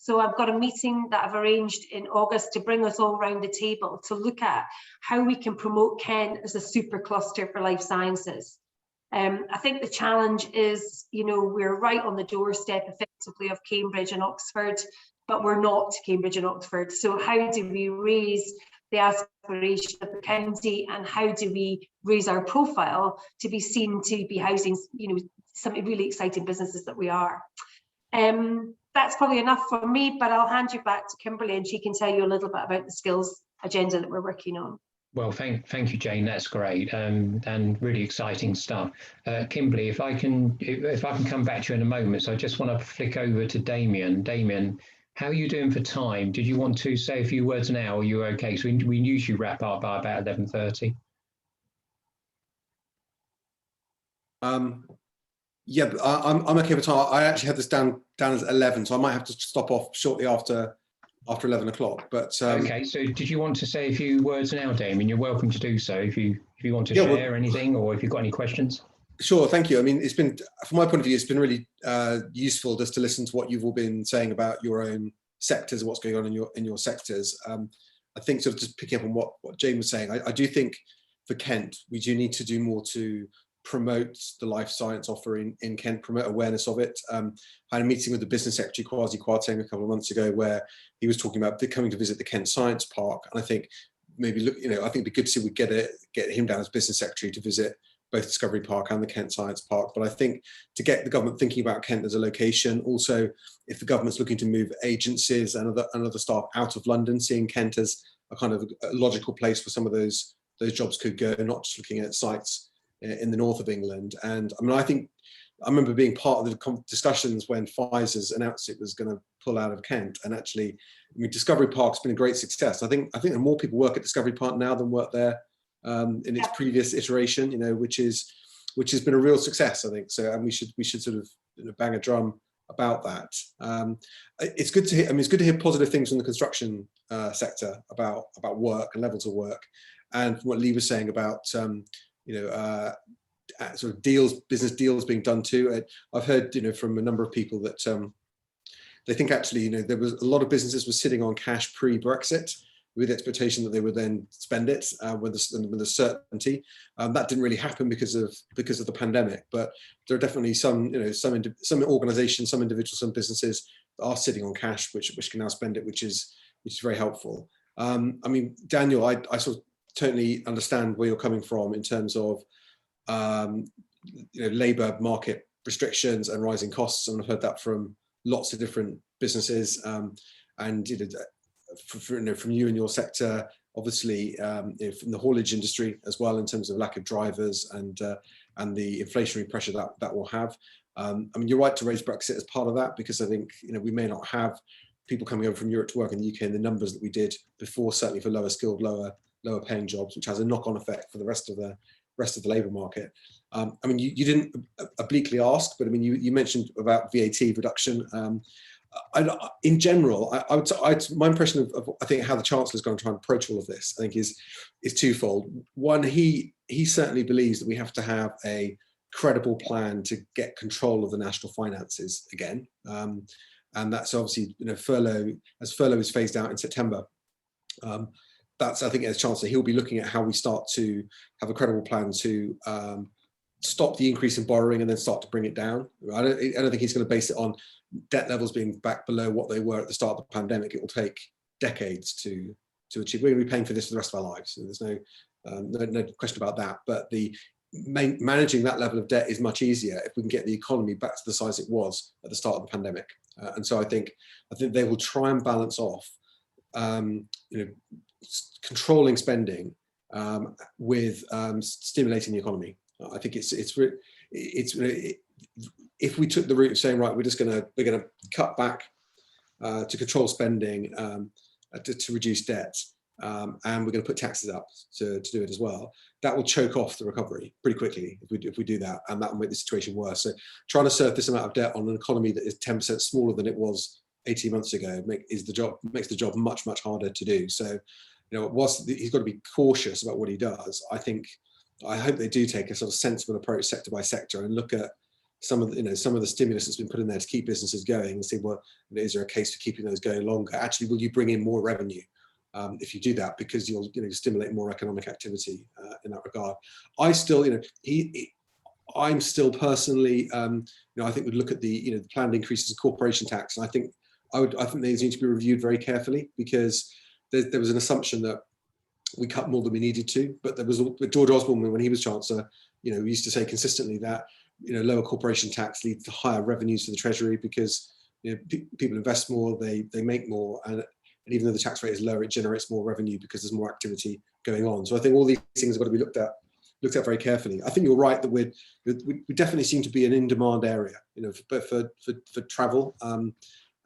So I've got a meeting that I've arranged in August to bring us all around the table to look at how we can promote Kent as a super cluster for life sciences. I think the challenge is, you know, we're right on the doorstep effectively of Cambridge and Oxford, but we're not Cambridge and Oxford. So how do we raise the aspiration of the county, and how do we raise our profile to be seen to be housing, you know, some really exciting businesses that we are. That's probably enough for me, but I'll hand you back to Kimberly and she can tell you a little bit about the skills agenda that we're working on. Well, thank you, Jane. That's great, and really exciting stuff. Kimberly, if I can come back to you in a moment, so I just want to flick over to Damien. Damien, how are you doing for time? Did you want to say a few words now? Are you okay? So we usually wrap up by about 11:30. Yeah, but I'm okay with time. I actually had this down as 11, so I might have to stop off shortly after 11 o'clock. But okay, so did you want to say a few words now, Damien? You're welcome to do so if you want to share anything, or if you've got any questions. Sure, thank you. I mean, it's been, from my point of view, it's been really useful just to listen to what you've all been saying about your own sectors and what's going on in your sectors. I think sort of just picking up on what Jane was saying, I do think for Kent, we do need to do more to promote the life science offer in Kent, promote awareness of it. I had a meeting with the business secretary, Kwasi Kwarteng, a couple of months ago, where he was talking about coming to visit the Kent Science Park. And I think maybe, look, you know, I think it'd be good to see we get him down as business secretary to visit both Discovery Park and the Kent Science Park. But I think to get the government thinking about Kent as a location, also if the government's looking to move agencies and other staff out of London, seeing Kent as a kind of a logical place for some of those jobs could go, not just looking at sites in the north of England. And I mean, I remember being part of the discussions when Pfizer's announced it was going to pull out of Kent. And actually, I mean, Discovery Park's been a great success. I think there are more people work at Discovery Park now than worked there in its previous iteration, you know, which has been a real success, I think. So, and we should sort of, you know, bang a drum about that. It's good to hear. I mean, it's good to hear positive things from the construction sector about work and levels of work, and what Lee was saying about you know, sort of business deals being done too. I've heard, you know, from a number of people that they think actually, you know, there was a lot of businesses were sitting on cash pre-Brexit with the expectation that they would then spend it with a certainty. That didn't really happen because of the pandemic. But there are definitely some, you know, some organisations, some individuals, some businesses that are sitting on cash which can now spend it, which is very helpful. I mean, Daniel, I sort of totally understand where you're coming from in terms of you know, labour market restrictions and rising costs, and I've heard that from lots of different businesses, and you know, from you and your sector, obviously, you know, from the haulage industry as well, in terms of lack of drivers and the inflationary pressure that will have. I mean, you're right to raise Brexit as part of that, because I think, you know, we may not have people coming over from Europe to work in the UK in the numbers that we did before, certainly for lower skilled, lower paying jobs, which has a knock-on effect for the rest of the labour market. I mean, you didn't obliquely ask, but I mean, you mentioned about VAT reduction. in general, my impression of I think how the Chancellor is going to try and approach all of this, I think, is twofold. One, he certainly believes that we have to have a credible plan to get control of the national finances again, and that's obviously, you know, furlough is phased out in September. That's, I think, as Chancellor, he'll be looking at how we start to have a credible plan to stop the increase in borrowing and then start to bring it down. I don't think he's going to base it on debt levels being back below what they were at the start of the pandemic. It will take decades to achieve. We're going to be paying for this for the rest of our lives. So there's no question about that. But managing that level of debt is much easier if we can get the economy back to the size it was at the start of the pandemic. And so I think they will try and balance off, you know, controlling spending with stimulating the economy. I think if we took the route of saying, right, we're going to cut back to control spending, to reduce debt, and we're going to put taxes up to do it as well, that will choke off the recovery pretty quickly if we do that, and that will make the situation worse. So trying to serve this amount of debt on an economy that is 10% smaller than it was 18 months ago makes the job much harder to do. So, you know, whilst he's got to be cautious about what he does, I hope they do take a sort of sensible approach sector by sector and look at some of the stimulus that's been put in there to keep businesses going and say, well, is there a case for keeping those going longer? Actually, will you bring in more revenue if you do that, because you'll stimulate more economic activity in that regard. I still, I'm still personally, I think we'd look at the planned increases in corporation tax, and I think these need to be reviewed very carefully, because there was an assumption that we cut more than we needed to, but there was George Osborne, when he was Chancellor, we used to say consistently that lower corporation tax leads to higher revenues for the Treasury, because people invest more, they make more, and even though the tax rate is lower, it generates more revenue because there's more activity going on. So I think all these things have got to be looked at very carefully. I think you're right that we definitely seem to be an in-demand area, for travel.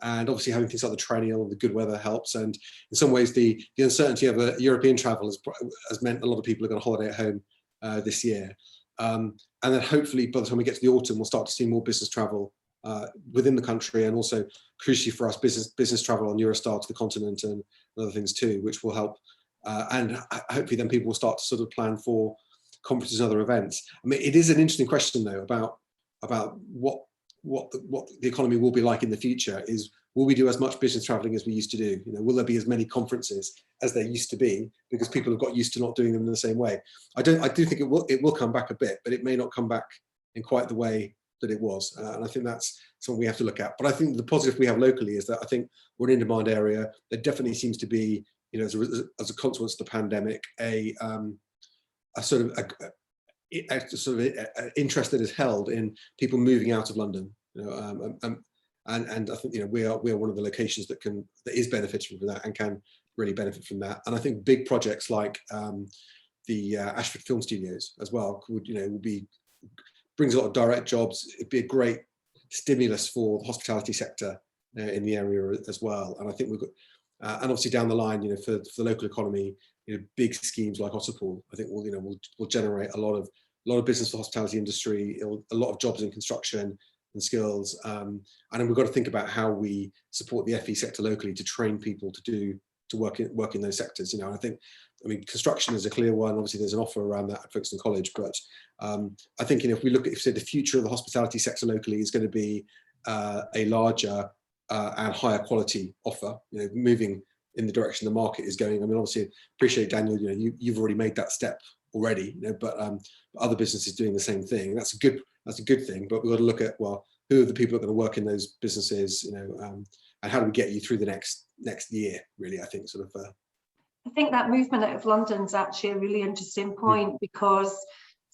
And obviously having things like the triennial and the good weather helps. And in some ways, the uncertainty of European travel has meant a lot of people are going to holiday at home this year. And then hopefully by the time we get to the autumn, we'll start to see more business travel within the country, and also crucially for us, business travel on Eurostar to the continent and other things too, which will help. And hopefully then people will start to sort of plan for conferences and other events. I mean, it is an interesting question though about what the economy will be like in the future. Is, will we do as much business traveling as we used to do? Will there be as many conferences as there used to be, because people have got used to not doing them in the same way? I do think it will come back a bit, but it may not come back in quite the way that it was. And I think that's something we have to look at. But I think the positive we have locally is that I think we're an in-demand area. There definitely seems to be, as a consequence of the pandemic, a sort of interest that is held in people moving out of London. And I think we are one of the locations that is benefiting from that and can really benefit from that. And I think big projects like the Ashford Film Studios as well brings a lot of direct jobs. It'd be a great stimulus for the hospitality sector in the area as well. And I think we've got, and obviously down the line, for the local economy, big schemes like Otterpool, I think will generate a lot of business for the hospitality industry, a lot of jobs in construction and skills. And then we've got to think about how we support the FE sector locally to train people to work in those sectors. I mean, construction is a clear one. Obviously, there's an offer around that at Folkestone College, but I think if we look at, the future of the hospitality sector locally is going to be a larger and higher quality offer, moving in the direction the market is going. I mean, obviously, appreciate, Daniel, you've already made that step already, but other businesses doing the same thing. That's a good thing, but we've got to look at, well, who are the people that are going to work in those businesses, and how do we get you through the next year, really, I think, sort of. I think that movement out of London is actually a really interesting point, because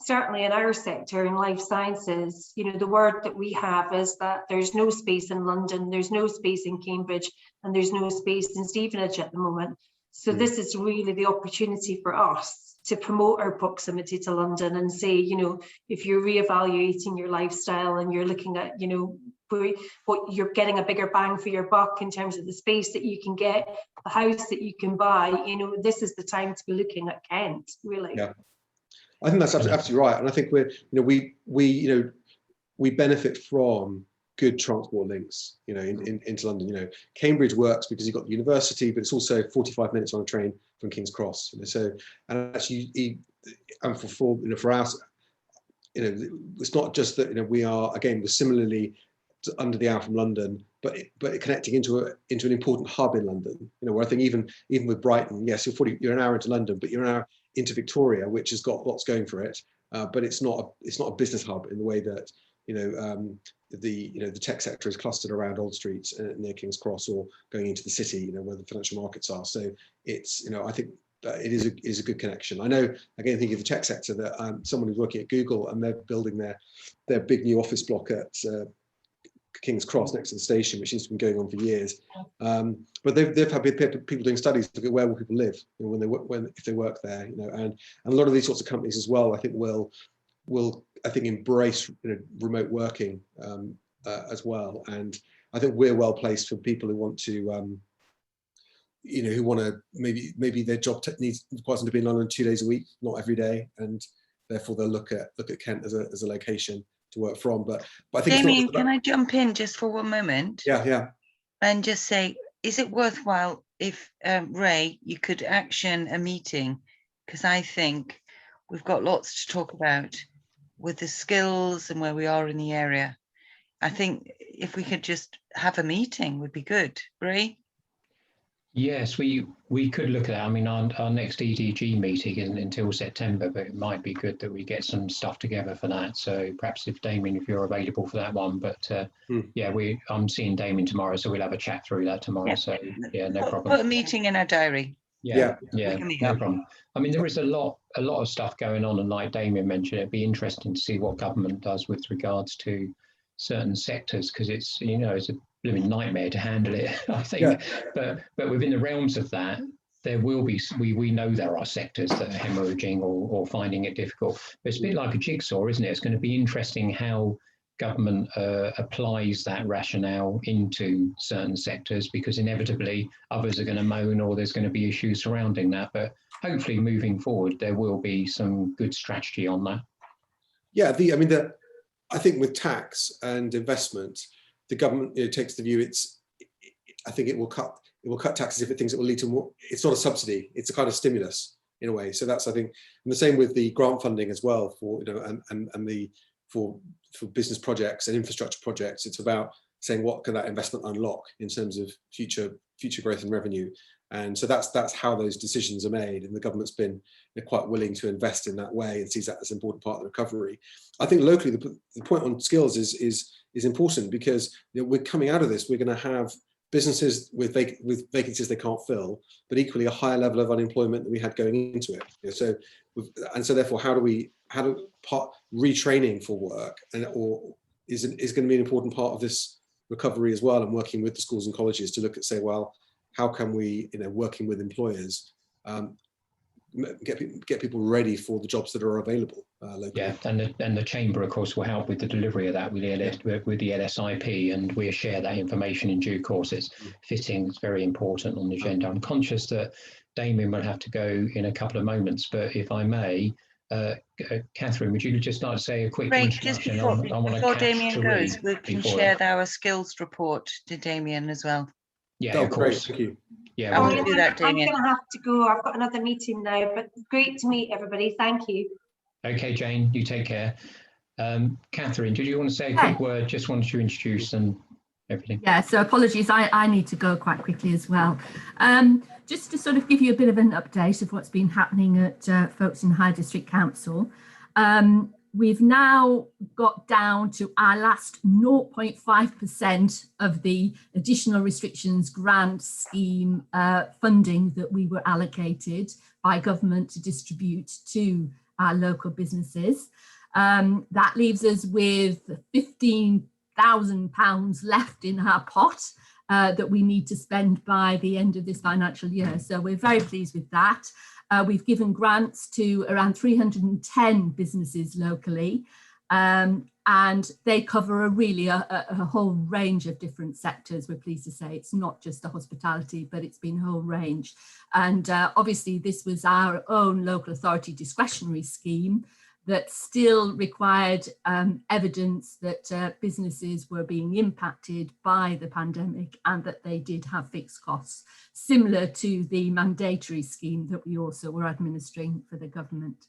certainly in our sector, in life sciences, the word that we have is that there's no space in London, there's no space in Cambridge, and there's no space in Stevenage at the moment. So this is really the opportunity for us to promote our proximity to London and say, if you're reevaluating your lifestyle and you're looking at, what you're getting a bigger bang for your buck in terms of the space that you can get, the house that you can buy, this is the time to be looking at Kent, really. Yeah, I think that's absolutely right. And I think we benefit from good transport links, you know, into London. You know, Cambridge works because you've got the university, but it's also 45 minutes on a train from King's Cross. You know, so, and actually, and for us, you know, it's not just that, you know, we're similarly under the hour from London, but connecting into an important hub in London. You know, where I think even with Brighton, yes, you're an hour into London, but you're an hour into Victoria, which has got lots going for it. But it's not a business hub in the way that, you know, the tech sector is clustered around Old Street near King's Cross, or going into the city, you know, where the financial markets are. So it's, you know, I think that it is a good connection. I know, again, thinking of the tech sector, that someone who's working at Google, and they're building their big new office block at King's Cross next to the station, which has been going on for years. But they've had people doing studies to look at where will people live, you know, if they work there, you know, and a lot of these sorts of companies as well, I think will embrace, you know, remote working as well. And I think we're well placed for people who want to, you know, who want to maybe their job requires them to be in London 2 days a week, not every day, and therefore they'll look at Kent as a location to work from. But I think, Damien, can I jump in just for one moment? Yeah. And just say, is it worthwhile if Ray, you could action a meeting, because I think we've got lots to talk about with the skills and where we are in the area. I think if we could just have a meeting would be good. Ray? Yes, we could look at that. I mean, our next EKEDG meeting isn't until September, but it might be good that we get some stuff together for that. So perhaps if Damien, if you're available for that one, but yeah, I'm seeing Damien tomorrow, so we'll have a chat through that tomorrow. Yeah. So yeah, no problem. Put a meeting in our diary. Yeah, no problem. I mean, there is a lot of stuff going on, and like Damien mentioned, it'd be interesting to see what government does with regards to certain sectors, because it's, you know, it's a blooming nightmare to handle it, I think. Yeah. But within the realms of that, there will be, we know there are sectors that are hemorrhaging or finding it difficult. But it's a bit like a jigsaw, isn't it? It's going to be interesting how government applies that rationale into certain sectors, because inevitably others are going to moan, or there's going to be issues surrounding that. But hopefully moving forward, there will be some good strategy on that. Yeah, I think with tax and investment, the government, you know, takes the view I think it will cut taxes if it thinks it will lead to more. It's not a subsidy; it's a kind of stimulus in a way. So that's, I think, and the same with the grant funding as well, for, you know, and for business projects and infrastructure projects. It's about saying what can that investment unlock in terms of future growth and revenue. And so that's how those decisions are made, and the government's been, you know, quite willing to invest in that way, and sees that as an important part of the recovery. I think locally the point on skills is important, because, you know, we're coming out of this, we're going to have businesses with vacancies they can't fill, but equally a higher level of unemployment than we had going into it. You know, so therefore, how do retraining for work is going to be an important part of this recovery as well, and working with the schools and colleges to look at, say, well, how can we, you know, working with employers, get people ready for the jobs that are available locally. Yeah, and the chamber, of course, will help with the delivery of that with the LSIP, and we'll share that information in due course. It's fitting, it's very important on the agenda. I'm conscious that Damien will have to go in a couple of moments, but if I may, Catherine, would you just like to say a quick introduction? Before Damien goes, we can share our skills report to Damien as well. Yeah, of course. Thank you. Yeah, I'm going to have to go. I've got another meeting now, but great to meet everybody. Thank you. Okay, Jane, you take care. Catherine, did you want to say a quick word? Just wanted to introduce and everything. Yeah, so apologies, I need to go quite quickly as well. Just to sort of give you a bit of an update of what's been happening at Folkestone High District Council. We've now got down to our last 0.5% of the additional restrictions grant scheme funding that we were allocated by government to distribute to our local businesses. That leaves us with £15,000 left in our pot that we need to spend by the end of this financial year. So we're very pleased with that. We've given grants to around 310 businesses locally, and they cover a whole range of different sectors. We're pleased to say it's not just the hospitality, but it's been a whole range. And obviously this was our own local authority discretionary scheme that still required evidence that businesses were being impacted by the pandemic and that they did have fixed costs, similar to the mandatory scheme that we also were administering for the government.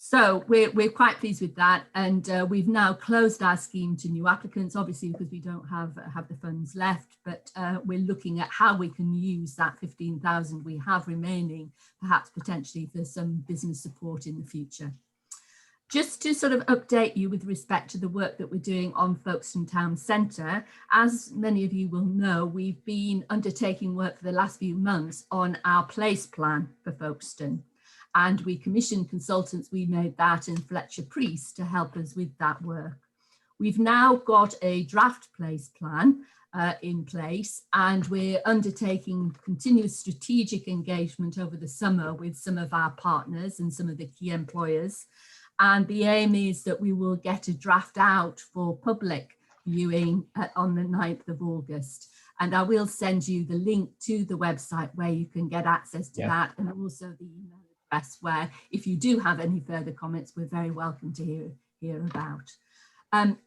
So we're quite pleased with that, and we've now closed our scheme to new applicants, obviously because we don't have the funds left, but we're looking at how we can use that 15,000 we have remaining, perhaps potentially for some business support in the future. Just to sort of update you with respect to the work that we're doing on Folkestone Town Centre, as many of you will know, we've been undertaking work for the last few months on our place plan for Folkestone. And we commissioned consultants, we made that and Fletcher Priest to help us with that work. We've now got a draft place plan in place, and we're undertaking continuous strategic engagement over the summer with some of our partners and some of the key employers. And the aim is that we will get a draft out for public viewing on the 9th of August. And I will send you the link to the website where you can get access to that, and also the email where if you do have any further comments, we're very welcome to hear about.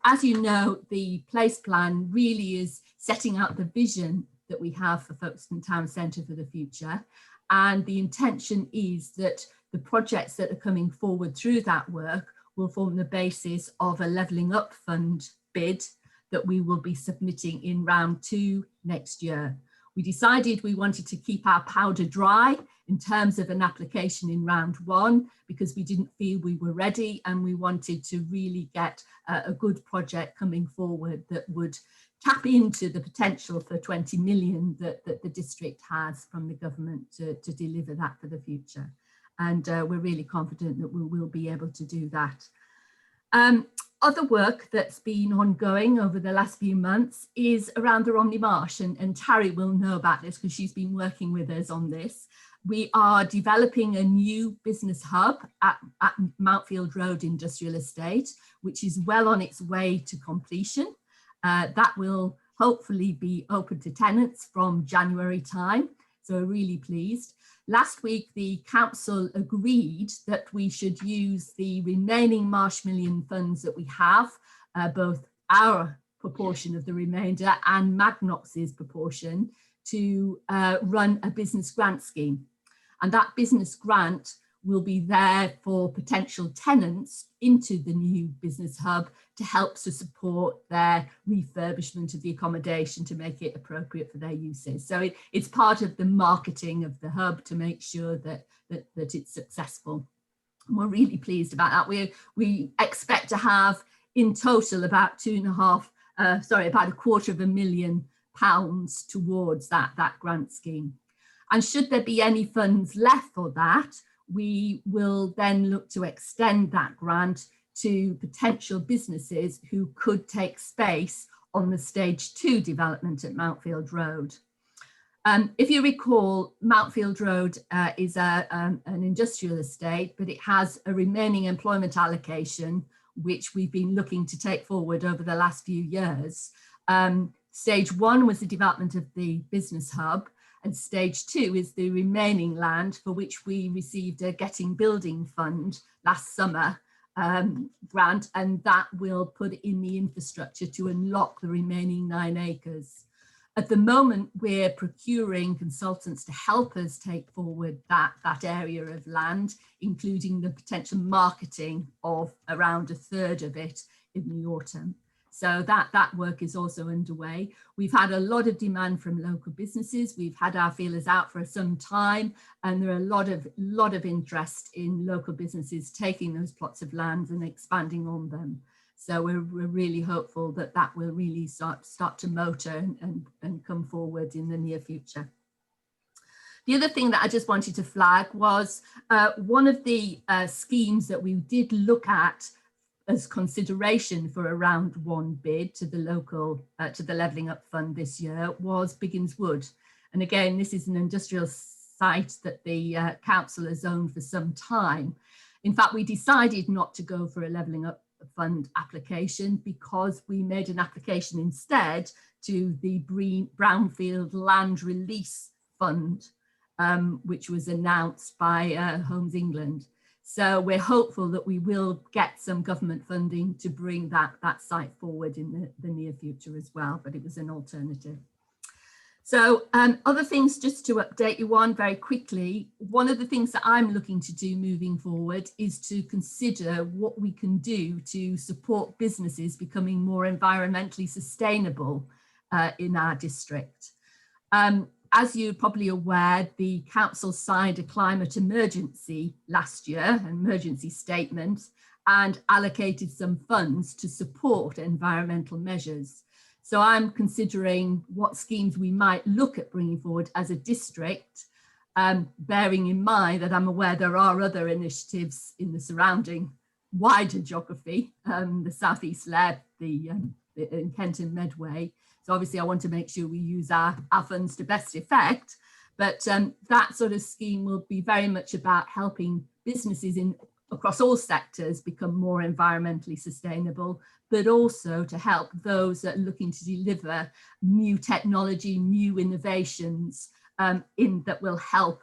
As you know, the place plan really is setting out the vision that we have for Folkestone Town Centre for the future, and the intention is that the projects that are coming forward through that work will form the basis of a Levelling Up Fund bid that we will be submitting in round 2 next year. We decided we wanted to keep our powder dry in terms of an application in round 1 because we didn't feel we were ready, and we wanted to really get a good project coming forward that would tap into the potential for 20 million that the district has from the government to deliver that for the future. And we're really confident that we will be able to do that. Other work that's been ongoing over the last few months is around the Romney Marsh, and Tarry will know about this because she's been working with us on this. We are developing a new business hub at Mountfield Road Industrial Estate, which is well on its way to completion. That will hopefully be open to tenants from January time, so we're really pleased. Last week, the council agreed that we should use the remaining Marsh Million funds that we have, both our proportion of the remainder and Magnox's proportion, to run a business grant scheme. And that business grant will be there for potential tenants into the new business hub to help to support their refurbishment of the accommodation to make it appropriate for their uses. So it's part of the marketing of the hub to make sure that it's successful. And we're really pleased about that. We expect to have in total about about £250,000 towards that grant scheme. And should there be any funds left for that, we will then look to extend that grant to potential businesses who could take space on the stage 2 development at Mountfield Road. If you recall, Mountfield Road is an industrial estate, but it has a remaining employment allocation, which we've been looking to take forward over the last few years. Stage 1 was the development of the business hub, and stage 2 is the remaining land for which we received a Getting Building Fund last summer grant, and that will put in the infrastructure to unlock the remaining 9 acres. At the moment, we're procuring consultants to help us take forward that area of land, including the potential marketing of around a third of it in the autumn. So that work is also underway. We've had a lot of demand from local businesses. We've had our feelers out for some time, and there are a lot of interest in local businesses taking those plots of land and expanding on them. So we're really hopeful that will really start to motor and come forward in the near future. The other thing that I just wanted to flag was one of the schemes that we did look at as consideration for a round 1 bid to the local, to the Levelling Up Fund this year was Biggins Wood. And again, this is an industrial site that the council has owned for some time. In fact, we decided not to go for a Levelling Up Fund application because we made an application instead to the Brownfield Land Release Fund, which was announced by Homes England. So we're hopeful that we will get some government funding to bring that site forward in the near future as well, but it was an alternative. So other things just to update you on very quickly. One of the things that I'm looking to do moving forward is to consider what we can do to support businesses becoming more environmentally sustainable in our district. As you're probably aware, the council signed a climate emergency last year, an emergency statement, and allocated some funds to support environmental measures. So I'm considering what schemes we might look at bringing forward as a district, bearing in mind that I'm aware there are other initiatives in the surrounding wider geography, the South East Leb, in Kent and Medway. So obviously I want to make sure we use our funds to best effect, but that sort of scheme will be very much about helping businesses across all sectors become more environmentally sustainable, but also to help those that are looking to deliver new technology, new innovations that will help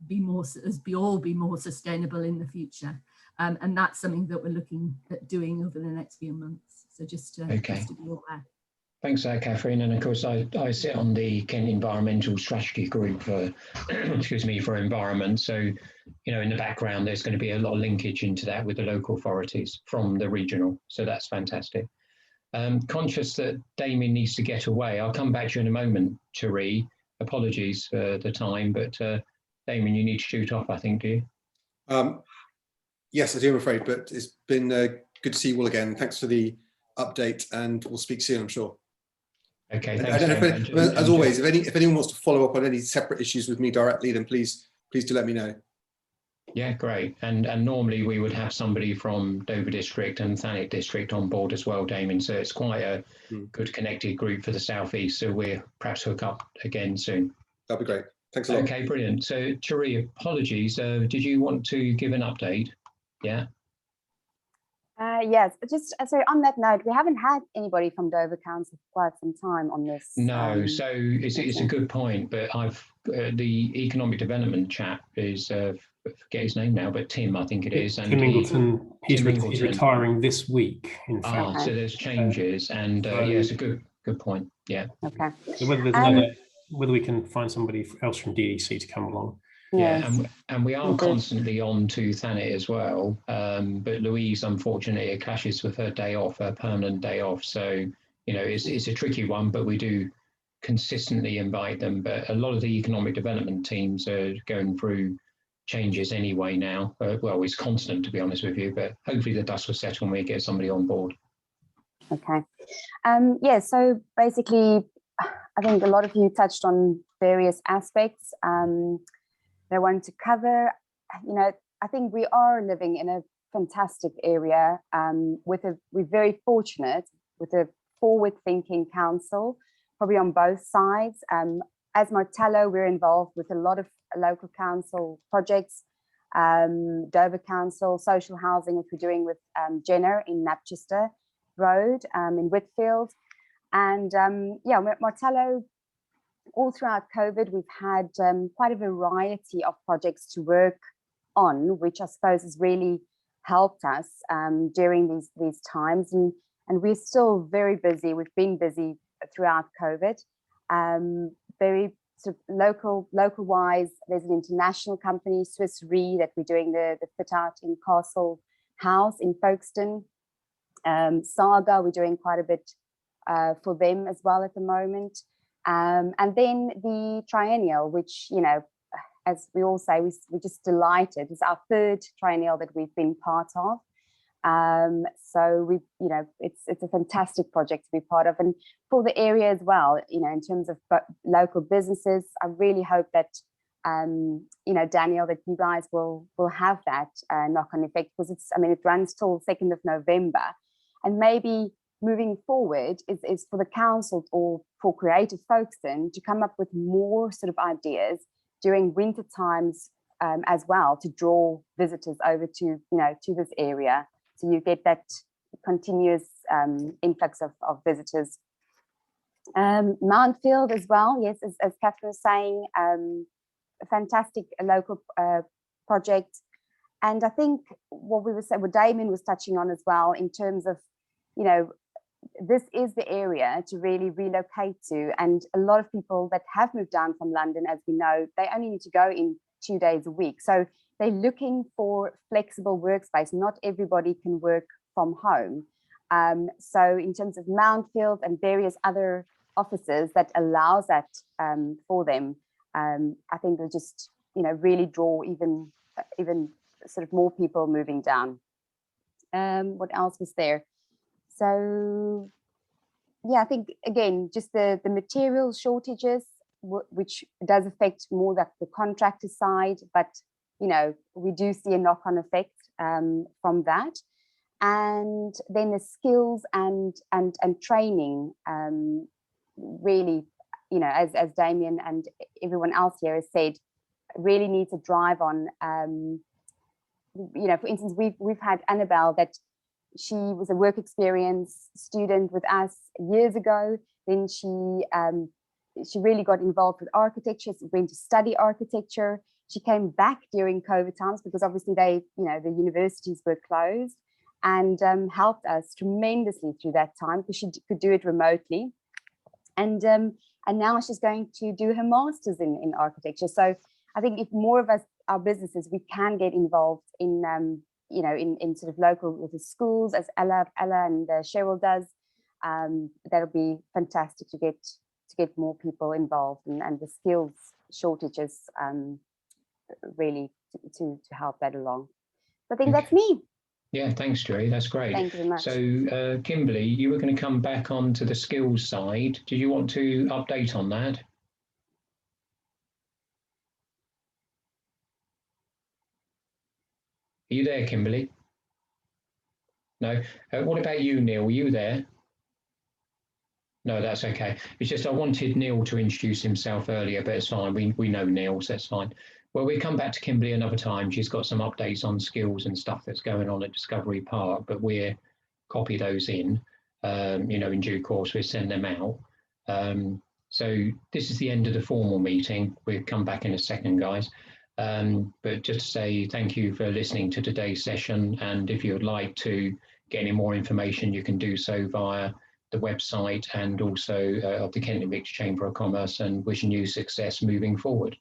be more sustainable in the future. And that's something that we're looking at doing over the next few months. So just to be aware. Thanks, Catherine. And of course, I sit on the Kent Environmental Strategy Group for, for environment. So, in the background, there's going to be a lot of linkage into that with the local authorities from the regional. So that's fantastic. Conscious that Damien needs to get away. I'll come back to you in a moment, Cherie. Apologies for the time, but Damien, you need to shoot off, I think, do you? Yes, I do, I'm afraid, but it's been good to see you all again. Thanks for the update, and we'll speak soon, I'm sure. Okay, thanks. I don't know as always, if anyone wants to follow up on any separate issues with me directly, then please do let me know. Yeah, great. And normally we would have somebody from Dover District and Thanet District on board as well, Damien. So it's quite a good connected group for the South East. So we'll perhaps hook up again soon. That'd be great. Thanks a lot. Okay, brilliant. So Cherie, apologies. Did you want to give an update? Yeah. Yes, just so on that note, we haven't had anybody from Dover Council for quite some time on this. No, so it's a good point, but the economic development chap is, I forget his name now, but Tim, I think it is. And Tim Ingleton, he's retiring this week, in fact. So there's changes, and yeah, it's a good point. Yeah. Okay. So whether we can find somebody else from DDC to come along. Yeah, and we are constantly on to Thanet as well, but Louise, unfortunately, it clashes with her day off, her permanent day off. So, it's a tricky one, but we do consistently invite them. But a lot of the economic development teams are going through changes anyway now. Well, it's constant, to be honest with you, but hopefully the dust will settle and we get somebody on board. Okay. Yeah, so basically, I think a lot of you touched on various aspects that I wanted to cover. I think we are living in a fantastic area. We're very fortunate with a forward-thinking council, probably on both sides. As Martello, we're involved with a lot of local council projects, Dover Council, social housing, which we're doing with Jenner in Napchester Road, in Whitfield. And yeah, Martello, all throughout COVID, we've had quite a variety of projects to work on, which I suppose has really helped us during these times. And we're still very busy. We've been busy throughout COVID. Very sort of local-wise, there's an international company, Swiss Re, that we're doing the fit out in Castle House in Folkestone. Saga, we're doing quite a bit for them as well at the moment. And then the triennial, which, as we all say, we're just delighted. It's our third triennial that we've been part of. So it's a fantastic project to be part of, and for the area as well. In terms of local businesses, I really hope that Daniel, that you guys will have that knock-on effect, because it runs till 2nd of November, and maybe moving forward is for the council or for Creative Folkestone to come up with more sort of ideas during winter times as well, to draw visitors over to this area. So you get that continuous influx of visitors. Mountfield as well, yes, as Catherine was saying, a fantastic local project. And I think what we were saying, what Damien was touching on as well, in terms of, you know, this is the area to really relocate to. And a lot of people that have moved down from London, as we know, they only need to go in 2 days a week. So they're looking for flexible workspace. Not everybody can work from home. So in terms of Mountfield and various other offices that allows that for them, I think they'll just, you know, really draw even sort of more people moving down. What else was there? So yeah, I think again, just the material shortages, which does affect more the contractor side, but you know, we do see a knock-on effect from that. And then the skills and training, really, you know, as Damien and everyone else here has said, really needs to drive on. You know, for instance, we've had Annabelle, that she was a work experience student with us years ago. Then she really got involved with architecture, went to study architecture. She came back during COVID times because obviously the universities were closed, and helped us tremendously through that time because she could do it remotely. And now she's going to do her master's in architecture. So I think if more of us, our businesses, we can get involved in, you know, in sort of local with the schools, as Ella and Cheryl does, that'll be fantastic to get more people involved, and the skills shortages really to help that along. So I think that's me. Yeah, thanks, Joy. That's great. Thank you very much. So, Kimberly, you were going to come back onto the skills side. Do you want to update on that? Are you there, Kimberly? No. What about you, Neil? Were you there? No, that's okay. It's just I wanted Neil to introduce himself earlier, but it's fine. We know Neil, so that's fine. Well, we come back to Kimberly another time. She's got some updates on skills and stuff that's going on at Discovery Park, but we'll copy those in. You know, in due course, we'll send them out. So this is the end of the formal meeting. We'll come back in a second, guys. But just to say thank you for listening to today's session. And if you would like to get any more information, you can do so via the website and also of the Kent and Vic Chamber of Commerce, and wishing you success moving forward.